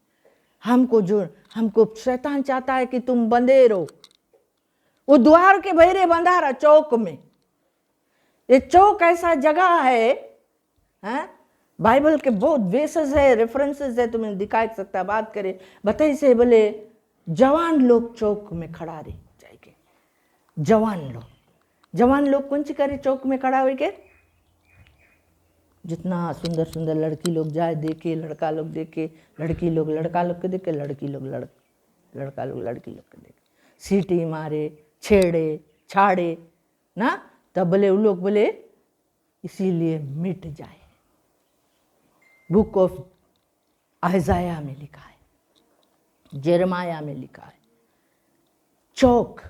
हमको, जो हमको शैतान चाहता है कि तुम बंधे रहो। वो द्वार के बहरे बंधा रहा चौक में। ये चौक ऐसा जगह है, बाइबल के बहुत वेसेस है, रेफरेंसेस है, तुम्हें दिखा सकता बात करे बताइए से, बोले जवान लोग चौक में खड़ा रहे जाएंगे। जवान लोग कौन सी करे चौक में खड़ा हुए के? जितना सुंदर सुंदर लड़की लोग जाए देखे, लड़का लोग देखे, लड़की लोग लड़का लोग के देखे, लड़की लोग लड़का लोग लड़की लोग के देखे, सीटी मारे, छेड़े छाड़े ना, तब बोले उन लोग बोले इसीलिए मिट जाए। बुक ऑफ आइजाया में लिखा है, जेरमाया में लिखा है। चौक,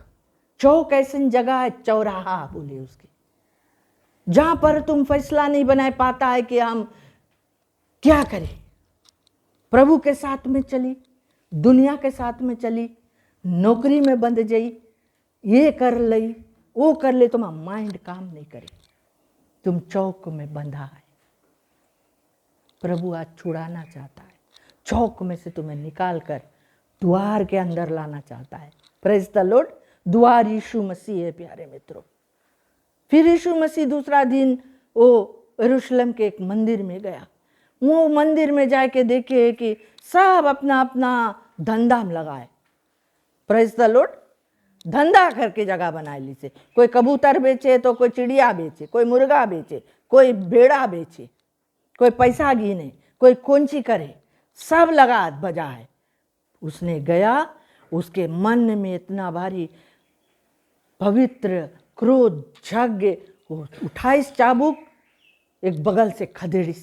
चौक ऐसी जगह है, चौराहा बोले उसके, जहां पर तुम फैसला नहीं बना पाता है कि हम क्या करें। प्रभु के साथ में चली, दुनिया के साथ में चली, नौकरी में बंध जाई, ये कर ली वो कर ले, तुम्हारा माइंड काम नहीं करे, तुम चौक में बंधा है। प्रभु आज छुड़ाना चाहता है, चौक में से तुम्हें निकाल कर द्वार के अंदर लाना चाहता है। Praise the Lord. द्वार यीशु मसीह है प्यारे मित्रों। फिर यीशु मसीह दूसरा दिन वो यरूशलेम के एक मंदिर में गया। वो मंदिर में जाके देखे कि सब अपना अपना धंधा में लगाए। Praise the Lord. धंधा करके जगह बनाए ली से, कोई कबूतर बेचे तो कोई चिड़िया बेचे, कोई मुर्गा बेचे, कोई भेड़ा बेचे, कोई पैसा गिने, कोई कौन-सी करे, सब लगा बजा है। उसने गया, उसके मन में इतना भारी पवित्र क्रोध जग, वो 28 चाबुक एक बगल से खदेड़ी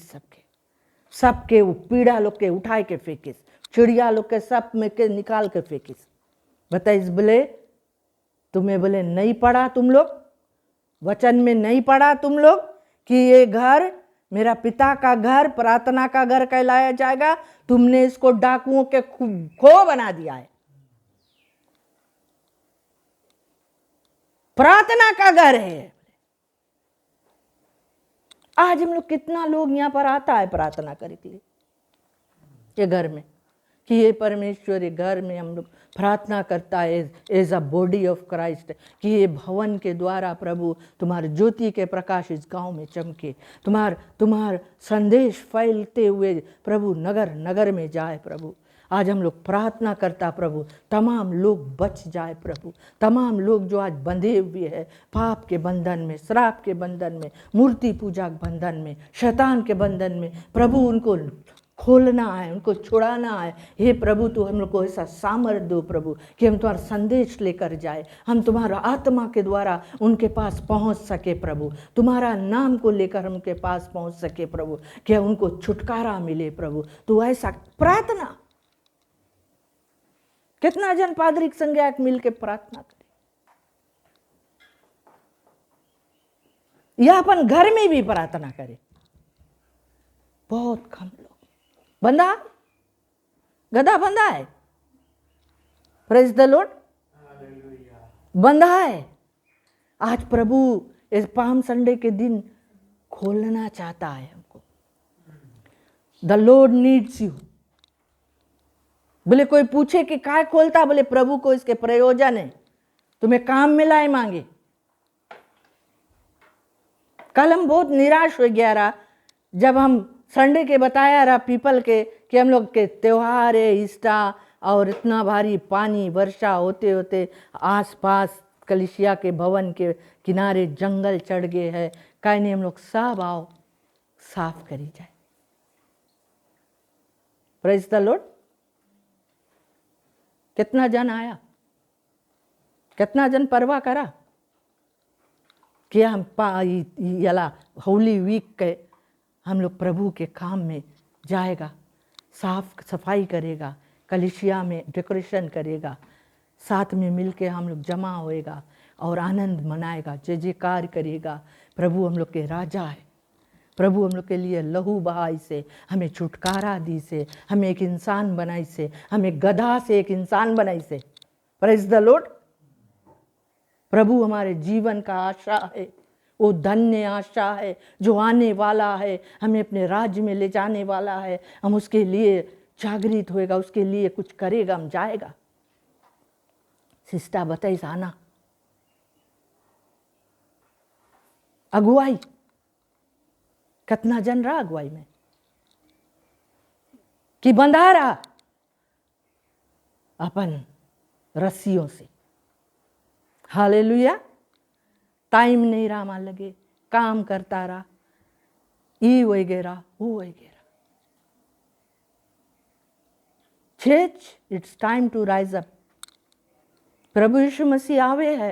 सबके वो पीड़ा लोग के उठाए के फेंकिस, चिड़िया लोग के सब में के निकाल के फेंकिस। बताइस बोले तुम्हें बोले नहीं पढ़ा तुम लोग, वचन में नहीं पढ़ा तुम लोग कि ये घर मेरा पिता का घर, प्रार्थना का घर कहलाया जाएगा। तुमने इसको डाकुओं के खो बना दिया है। प्रार्थना का घर है। आज हम लोग कितना लोग यहां पर आता है प्रार्थना करने के लिए, ये घर में, कि ये परमेश्वर ये घर में हम लोग प्रार्थना करता है as a body of Christ, कि ये भवन के द्वारा प्रभु तुम्हारे ज्योति के प्रकाश इस गांव में चमके, तुम्हार संदेश फैलते हुए प्रभु नगर नगर में जाए। प्रभु आज हम लोग प्रार्थना करता प्रभु तमाम लोग बच जाए प्रभु, तमाम लोग जो आज बंधे हुए हैं पाप के बंधन में, श्राप के बंधन में, मूर्ति पूजा के बंधन में, शैतान के बंधन में, प्रभु उनको खोलना है, उनको छुड़ाना है। हे प्रभु तू हम लोग को ऐसा सामर्थ्य दो प्रभु कि हम तुम्हारा संदेश लेकर जाए, हम तुम्हारा आत्मा के द्वारा उनके पास पहुंच सके प्रभु, तुम्हारा नाम को लेकर उनके पास पहुंच सके प्रभु, कि उनको छुटकारा मिले प्रभु। तो ऐसा प्रार्थना, कितना जन पादरी संज्ञाक मिल के प्रार्थना करे, या अपन घर में भी प्रार्थना करे, बहुत कम लोग। बंधा गधा बंधा है, प्रेज द लॉर्ड, बंधा है। आज प्रभु इस पाम संडे के दिन खोलना चाहता है हमको। The Lord needs you. बोले कोई पूछे कि काय खोलता, बोले प्रभु को इसके प्रयोजन है, तुम्हें काम मिला है मांगे। कल हम बहुत निराश हो गया रहा जब हम संडे के बताया रहा पीपल के कि हम लोग के त्योहार है ईस्टर, और इतना भारी पानी वर्षा होते होते आसपास कलिसिया के भवन के किनारे जंगल चढ़ गए हैं। कहीं नहीं, हम लोग सब आओ साफ करी जाए। Praise the Lord. कितना जन आया, कितना जन परवाह करा कि हम यला होली वीक के हम लोग प्रभु के काम में जाएगा, साफ सफाई करेगा, कलिसिया में डेकोरेशन करेगा, साथ में मिलके हम लोग जमा होएगा और आनंद मनाएगा, जय जयकार करेगा। प्रभु हम लोग के राजा है, प्रभु हम लोग के लिए लहू बहाई से, हमें छुटकारा दी से, हमें एक इंसान बनाई से, हमें गधा से एक इंसान बनाई से। Praise the Lord. प्रभु हमारे जीवन का आशा है, वो धन्य आशा है जो आने वाला है, हमें अपने राज्य में ले जाने वाला है। हम उसके लिए जागृत होएगा, उसके लिए कुछ करेगा, हम जाएगा। सिस्टा बताइस आना अगुवाई, कितना जन रहा अगुवाई में कि बंधा रहा अपन रस्सियों से। हालेलुया। टाइम नहीं रहा, मान लगे काम करता रहा, ई वगैरह वो वगैरह। Church, it's time to rise up. प्रभु यीशु मसीह आवे है।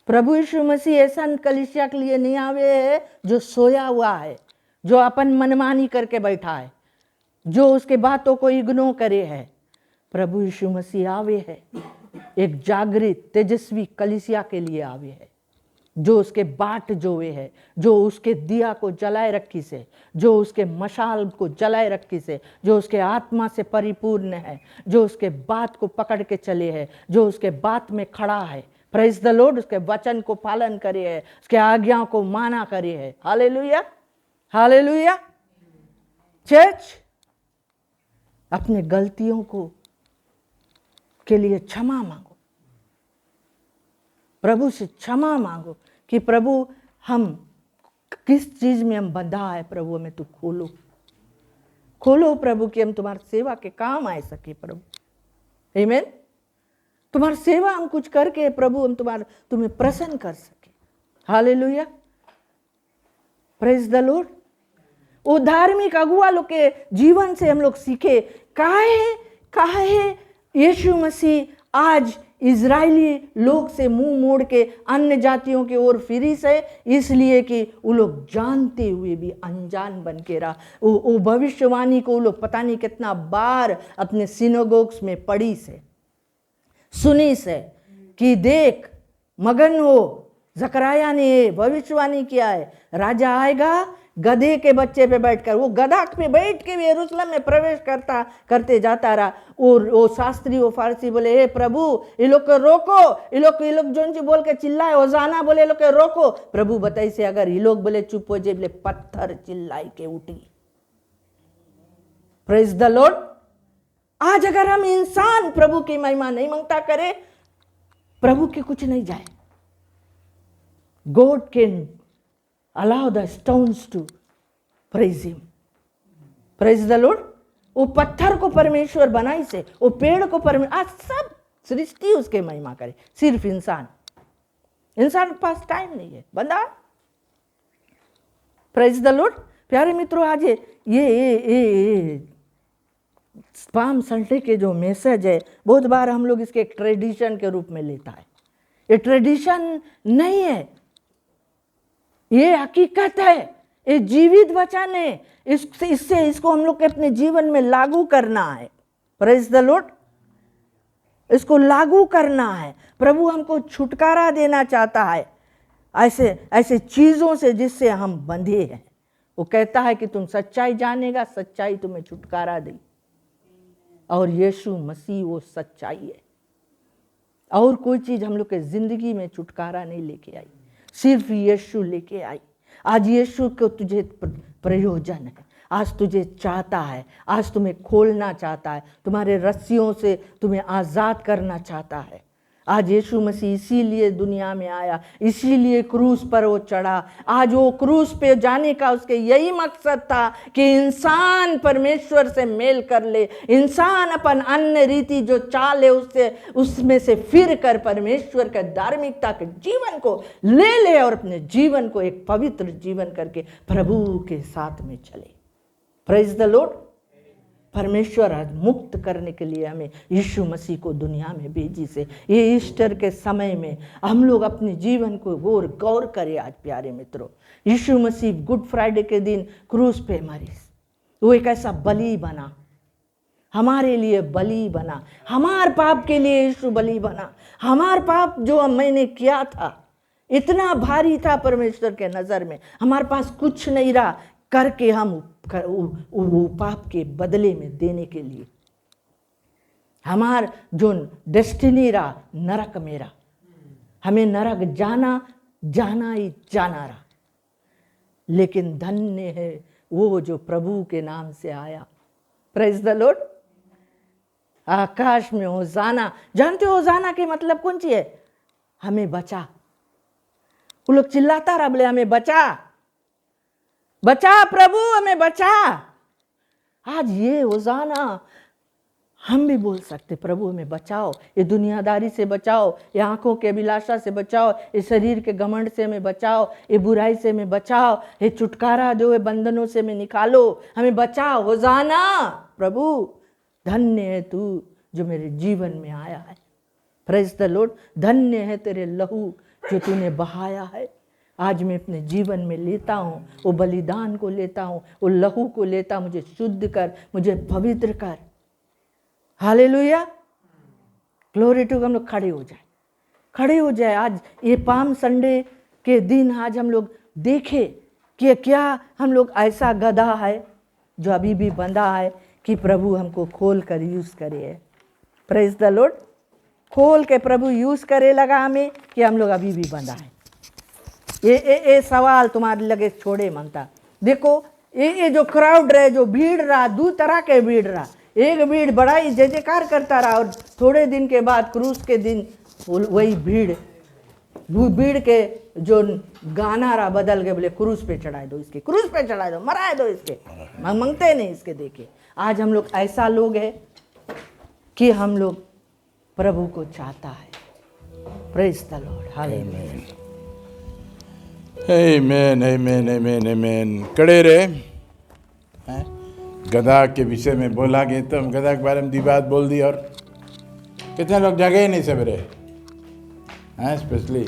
प्रभु यीशु मसीह ऐसा कलीसिया के लिए नहीं आवे है जो सोया हुआ है, जो अपन मनमानी करके बैठा है, जो उसके बातों को इग्नोर करे है। प्रभु यीशु मसीह आवे है एक जागृत तेजस्वी कलीसिया के लिए आवे है, जो उसके बाट जोवे है, जो उसके दिया को जलाए रखी से, जो उसके मशाल को जलाए रखी से, जो उसके आत्मा से परिपूर्ण है, जो उसके बात को पकड़ के चले है, जो उसके बात में खड़ा है। Praise the Lord. उसके वचन को पालन करे है, उसके आज्ञाओं को माना करे है। Hallelujah, hallelujah. चर्च, अपने गलतियों को के लिए क्षमा मांगो, प्रभु से क्षमा मांगो कि प्रभु हम किस चीज में हम बंधा है, प्रभु हमें तू खोलो, खोलो प्रभु कि हम तुम्हारी सेवा के काम आ सके प्रभु। आमीन। तुम्हारी सेवा हम कुछ करके प्रभु हम तुम्हें प्रसन्न कर सके। Hallelujah, praise the Lord. वो धार्मिक अगुआ लोग के जीवन से हम लोग सीखे काहे यीशु मसीह आज इजरायली लोग से मुंह मोड़ के अन्य जातियों की ओर फिरी से, इसलिए कि वो लोग जानते हुए भी अनजान बन के रहा। वो भविष्यवाणी को वो लोग पता नहीं कितना बार अपने सिनोगोग्स में पढ़ी से, सुनी से कि देख मगन हो, जकराया ने भविष्यवाणी किया है, राजा आएगा गधे के बच्चे पे बैठकर। वो गधा पे बैठ के यरूशलेम में प्रवेश करते जाता रहा। और वो शास्त्री वो फारसी बोले, हे प्रभु ये लोग को रोको, ये लोग जोन जी बोल के चिल्लाए होजाना बोले, ये लोग को रोको। प्रभु बताई से अगर ये लोग बोले चुप हो जाए, बोले पत्थर चिल्लाई के उठी। Praise the Lord. आज अगर हम इंसान प्रभु की महिमा नहीं मांगता करे, प्रभु के कुछ नहीं जाए। God can allow the stones to praise him. Praise the Lord. वो पत्थर को परमेश्वर बनाई से, वो पेड़ को परमेश्वर, आज सब सृष्टि उसके महिमा करे। सिर्फ इंसान के पास टाइम नहीं है बंदा। Praise the Lord. प्यारे मित्रों, आज ये पाम संडे के जो मैसेज है, बहुत बार हम लोग इसके एक ट्रेडिशन के रूप में लेता है। ये ट्रेडिशन नहीं है, ये हकीकत है, ये जीवित वचन है। इसको हम लोग के अपने जीवन में लागू करना है। Praise the Lord. इसको लागू करना है। प्रभु हमको छुटकारा देना चाहता है ऐसे चीजों से जिससे हम बंधे हैं। वो कहता है कि तुम सच्चाई जानेगा, सच्चाई तुम्हें छुटकारा दे। और यीशु मसीह वो सच्चाई है। और कोई चीज हम लोग के जिंदगी में छुटकारा नहीं लेके आई, सिर्फ यीशु लेके आई। आज यीशु को तुझे प्रयोजन है, आज तुझे चाहता है, आज तुम्हें खोलना चाहता है, तुम्हारे रस्सियों से तुम्हें आज़ाद करना चाहता है। आज यीशु मसीह इसीलिए दुनिया में आया, इसीलिए क्रूस पर वो चढ़ा। आज वो क्रूस पे जाने का उसके यही मकसद था कि इंसान परमेश्वर से मेल कर ले, इंसान अपन अन्य रीति जो चाल है उसमें से फिर कर परमेश्वर के धार्मिकता के जीवन को ले और अपने जीवन को एक पवित्र जीवन करके प्रभु के साथ में चले। Praise the Lord. परमेश्वर आज मुक्त करने के लिए हमें यीशु मसीह को दुनिया में भेजी से। ये ईस्टर के समय में हम लोग अपने जीवन को गौर करें। आज प्यारे मित्रों, यीशु मसीह गुड फ्राइडे के दिन क्रूस पे मरे। वो एक ऐसा बलि बना, हमारे लिए बलि बना, हमार पाप के लिए यीशु बलि बना। हमार पाप जो मैंने किया था इतना भारी था परमेश्वर के नज़र में, हमारे पास कुछ नहीं रहा करके हम वो पाप के बदले में देने के लिए। हमार जो डेस्टिनी रहा नरक मेरा, हमें नरक जाना ही जाना रहा। लेकिन धन्य है वो जो प्रभु के नाम से आया। Praise the Lord. आकाश में होजाना, जानते हो होजाना के मतलब कौन सी है? हमें बचा। वो लोग चिल्लाता रहा, बोले हमें बचा बचा प्रभु, हमें बचा। आज ये होजाना हम भी बोल सकते, प्रभु हमें बचाओ, ये दुनियादारी से बचाओ, ये आंखों के अभिलाषा से बचाओ, ये शरीर के घमंड से हमें बचाओ, ये बुराई से हमें बचाओ, ये छुटकारा जो है बंधनों से हमें निकालो, हमें बचाओ। होजाना प्रभु, धन्य है तू जो मेरे जीवन में आया है। Praise the Lord. धन्य है तेरे लहू जो तूने बहाया है। आज मैं अपने जीवन में लेता हूँ, वो बलिदान को लेता हूँ, वो लहू को लेता, मुझे शुद्ध कर, मुझे पवित्र कर। Hallelujah, glory to. हम लोग खड़े हो जाए, खड़े हो जाए। आज ये पाम संडे के दिन आज हम लोग देखे कि क्या हम लोग ऐसा गधा है जो अभी भी बंधा है कि प्रभु हमको खोल कर यूज़ करे। Praise the Lord. खोल के प्रभु यूज़ करे लगा हमें कि हम लोग अभी भी बंधा है। ये सवाल तुम्हारे लगे छोड़े मनता। देखो ये जो क्राउड रहे, जो भीड़ रहा, दो तरह के भीड़ रहा। एक भीड़ बड़ा ही जय जयकार करता रहा और थोड़े दिन के बाद क्रूस के दिन वही भीड़ के जो गाना रहा बदल के बोले क्रूस पे चढ़ा दो इसके, क्रूस पे चढ़ा दो, मरा दो इसके, मांगते नहीं इसके। देखे आज हम लोग ऐसा लोग हैं कि हम लोग प्रभु को चाहता है। Praise the Lord. हालेलुया। आमीन आमीन आमीन आमीन। खड़े रहे। गधा के विषय में बोला गया तो हम गधा के बारे में दी बात बोल दी और कितने लोग जगे ही नहीं सवेरे हैं। स्पेशली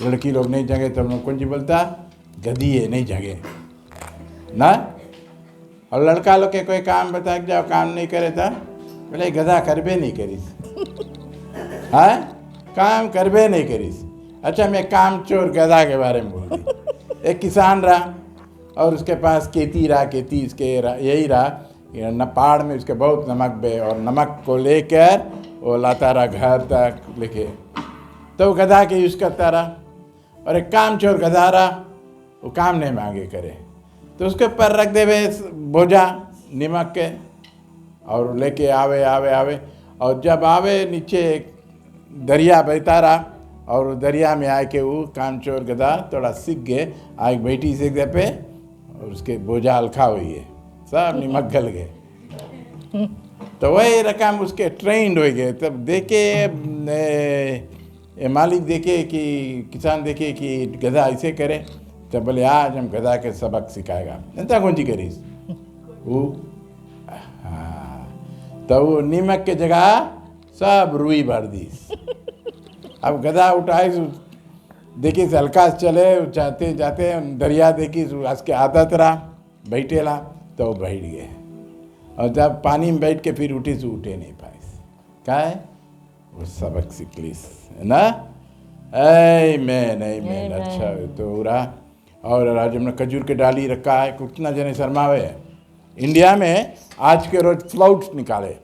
लड़की लोग नहीं जगे तो हम लोग कौन सी बोलता गधी है नहीं जगे ना। और लड़का लोग के कोई काम बता के जाओ काम नहीं करे था बोले गधा करबे नहीं करीस। हाँ काम करबे नहीं करीस। अच्छा मैं काम चोर गधा के बारे में बोल दी। एक किसान रहा और उसके पास खेती रहा, खेती इसके यही रहा न पहाड़ में उसके बहुत नमक बे और नमक को लेकर वो लाता रहा घर तक लेके। तो वो गधा के यूज़ करता रहा और एक काम चोर गधा रहा, वो काम नहीं मांगे करे तो उसके ऊपर रख दे बोझा नमक के और लेके आवे आवे आवे। और जब आवे नीचे दरिया बहता रहा और दरिया में आके वो काम चोर गधा थोड़ा सीख गए, आग बैठी सीख दे पे और उसके बोझा हल्का हुई है, सब नमक गल गए। तो वही रकम उसके ट्रेंड हो गए। तब देखे मालिक देखे कि किसान देखे कि गधा ऐसे करे तो बोले आज हम गधा के सबक सिखाएगा। नंता कौन सी करीस वो। हाँ तो वो नमक के जगह सब रुई भर दी। अब गधा उठाए देखी हल्का चले जाते जाते दरिया देखी उसके आदत रहा बैठेला तो बैठ गए और जब पानी में बैठ के फिर उठी तो उठे नहीं पाए। क्या है वो सबक सीख ली ना। आमीन आमीन। अच्छा तो रहा। और आज हमने खजूर के डाली रखा है, कितना जने शर्मावे है। इंडिया में आज के रोज फ्लाउट्स निकाले,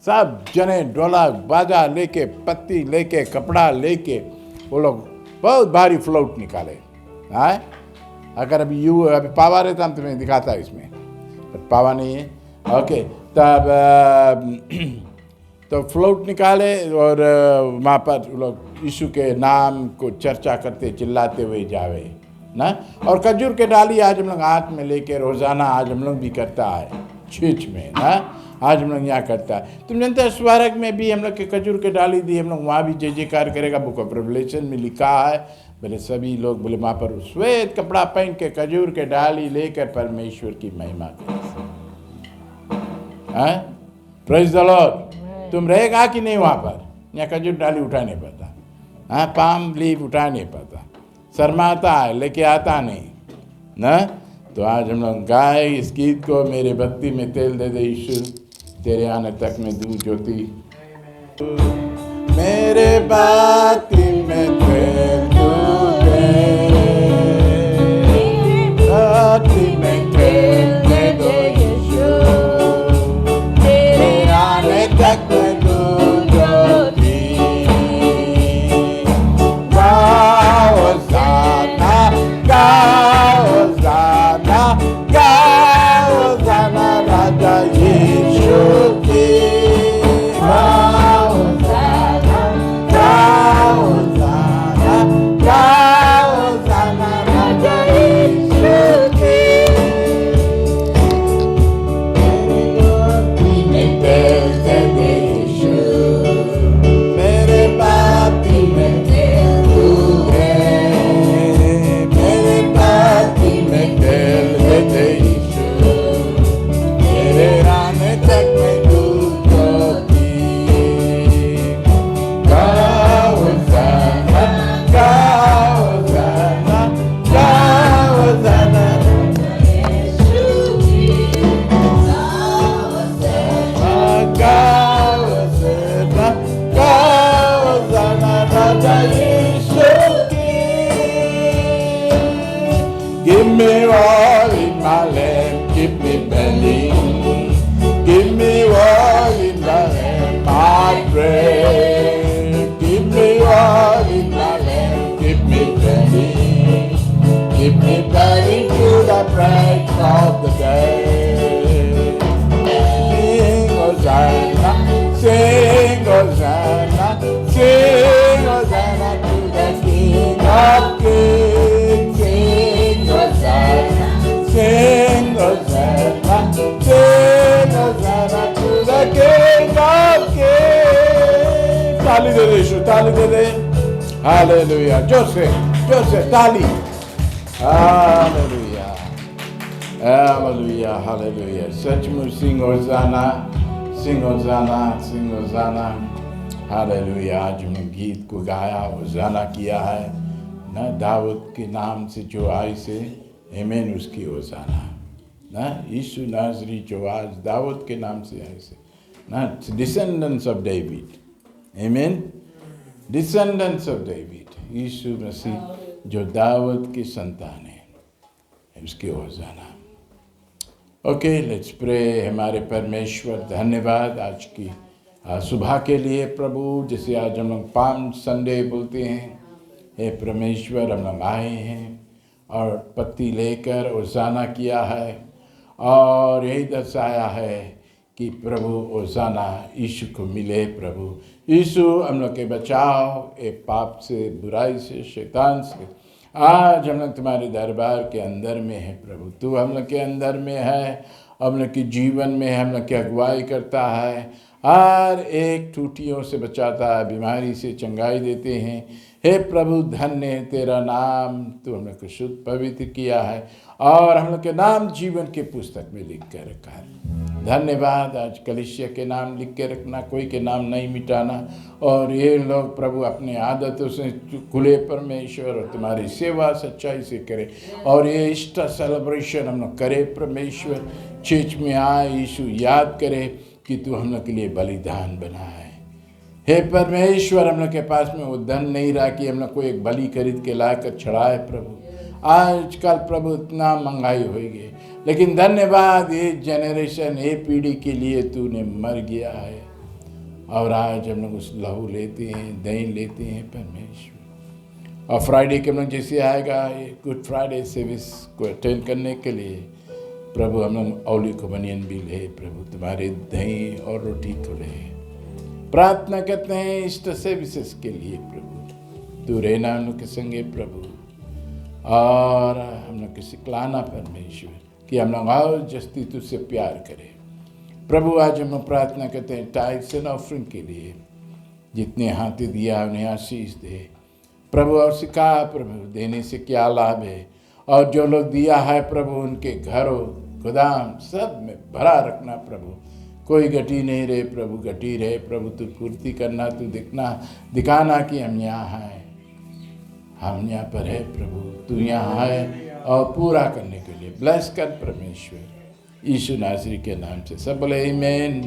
सब जने ढोला बाजा लेके पत्ती लेके कपड़ा लेके वो लोग बहुत भारी फ्लाउट निकाले। हाँ अगर अभी पावा रहता हम तुम्हें दिखाता इसमें, पर पावा नहीं है। ओके तब तो फ्लाउट निकाले और वहाँ पर लोग यीशु के नाम को चर्चा करते चिल्लाते हुए जावे ना। और खजूर के डाली आज हम लोग हाथ में लेके रोज़ाना आज हम लोग भी करता है चीच में ना। आज हम लोग यहाँ करता है। तुम जानते हो स्वर्ग में भी हम लोग के खजूर के डाली दी, हम लोग वहाँ भी जय जयकार करेगा। बुक ऑफ रेवलेशन में लिखा है बोले सभी लोग बोले वहाँ पर श्वेत कपड़ा पहन के खजूर के डाली लेकर परमेश्वर की महिमा करें। Praise the Lord. तुम रहेगा कि नहीं वहाँ पर? यहाँ खजूर डाली उठा नहीं पाता, हाँ पाम लीफ उठा नहीं पाता, शर्माता है लेके आता नहीं ना। तो आज हम लोग गाए इस गीत को, मेरे बत्ती में तेल दे दे यीशु, तेरे आने तक में दूर ज्योति। मेरे बत्ती में तेल दे, बत्ती में तेल दे दो यीशु, तेरे आने तक में दूर ज्योति। गाओ ज़ाना, गाओ ज़ाना, गाओ ज़ाना राजा यीशु की। गाओ ज़ाना, गाओ bread. Give me oil in my lamp. Give me ready. Keep me ready to the break of the day. Sing Hosanna, sing Hosanna, sing Hosanna to the King of Kings. Sing Hosanna, sing Hosanna, sing Hosanna to the King of Kings. ताली दे दे यीशु, ताली दे दे. हालेलुया. जोसे ताली. Hallelujah. Hallelujah. Hallelujah. सचमुच sing Hosanna, sing Hosanna, sing Hosanna. Hallelujah. आज हमने गीत को गाया, होसाना किया है ना, दाऊद के नाम से जो आई से आमीन उसकी होसाना ना, यीशु नाज़री जो आज दाऊद के नाम से आई से ना, descendants of David, आमीन, descendants of David, यीशु मसीह जो दाऊद की संतान है, उसकी होसाना. Okay, let's pray. हमारे परमेश्वर, धन्यवाद आज की सुबह के लिए प्रभु, जैसे आज हम लोग पाम संडे बोलते हैं. हे परमेश्वर, हम लोग आए हैं और पत्ती लेकर होसाना किया है और यही दर्शाया है कि प्रभु होसाना यीशु को मिले. प्रभु यीशु हम लोग के बचाओ ए पाप से, बुराई से, शैतान से. आज हम लोग तुम्हारे दरबार के अंदर में है प्रभु. तू हम लोग के अंदर में है, हम लोग के जीवन में हम लोग की अगुवाई करता है, हर एक टूटियों से बचाता है, बीमारी से चंगाई देते हैं. हे प्रभु, धन्य है तेरा नाम. तू हम लोग को शुद्ध पवित्र किया है और हम लोग के नाम जीवन के पुस्तक में लिख कर रखा है. धन्यवाद. आज कलीसिया के नाम लिख के रखना, कोई के नाम नहीं मिटाना. और ये लोग प्रभु अपने आदतों से खुले परमेश्वर और तुम्हारी सेवा सच्चाई से करे और ये ईस्टर सेलिब्रेशन हम लोग करे परमेश्वर. चर्च में आए, यीशु याद करे कि तू हम लोग के लिए बलिदान बना है. हे परमेश्वर, हम लोग के पास में वो धन नहीं रहा कि हम लोग को एक बलि खरीद के ला कर चढ़ाए प्रभु. आजकल प्रभु इतना महंगाई हो गई, लेकिन धन्यवाद ये जनरेशन, ये पीढ़ी के लिए तूने मर गया है. और आज हम लोग उस लहू लेते हैं, दही लेते हैं परमेश्वर. और फ्राइडे के हम लोग जैसे आएगा ये गुड फ्राइडे सर्विस को अटेंड करने के लिए प्रभु हम लोग औली को बनियन भी ले प्रभु, तुम्हारे दही और रोटी को ले. प्रार्थना करते हैं ईस्टर सर्विसेस के लिए प्रभु. तू रहना हम लोग के संगे प्रभु और हम लोग के सिखलाना परमेश्वर कि हम लोग और जस्ती तुझसे प्यार करें प्रभु. आज हम लोग प्रार्थना करते हैं टाइप्स एंड ऑफरिंग के लिए. जितने हाथ दिया उन्हें आशीष दे प्रभु और सिखा प्रभु देने से क्या लाभ है. और जो लोग दिया है प्रभु उनके घरों गोदाम सब में भरा रखना प्रभु. कोई घटी नहीं रहे प्रभु, घटी रहे प्रभु. तू पूर्ति करना, तू दिखाना कि हम यहाँ हैं, हम यहाँ पर है प्रभु. तू यहाँ है और पूरा करने के लिए ब्लेस कर परमेश्वर. यीशु नासरी के नाम से सब बोले आमीन.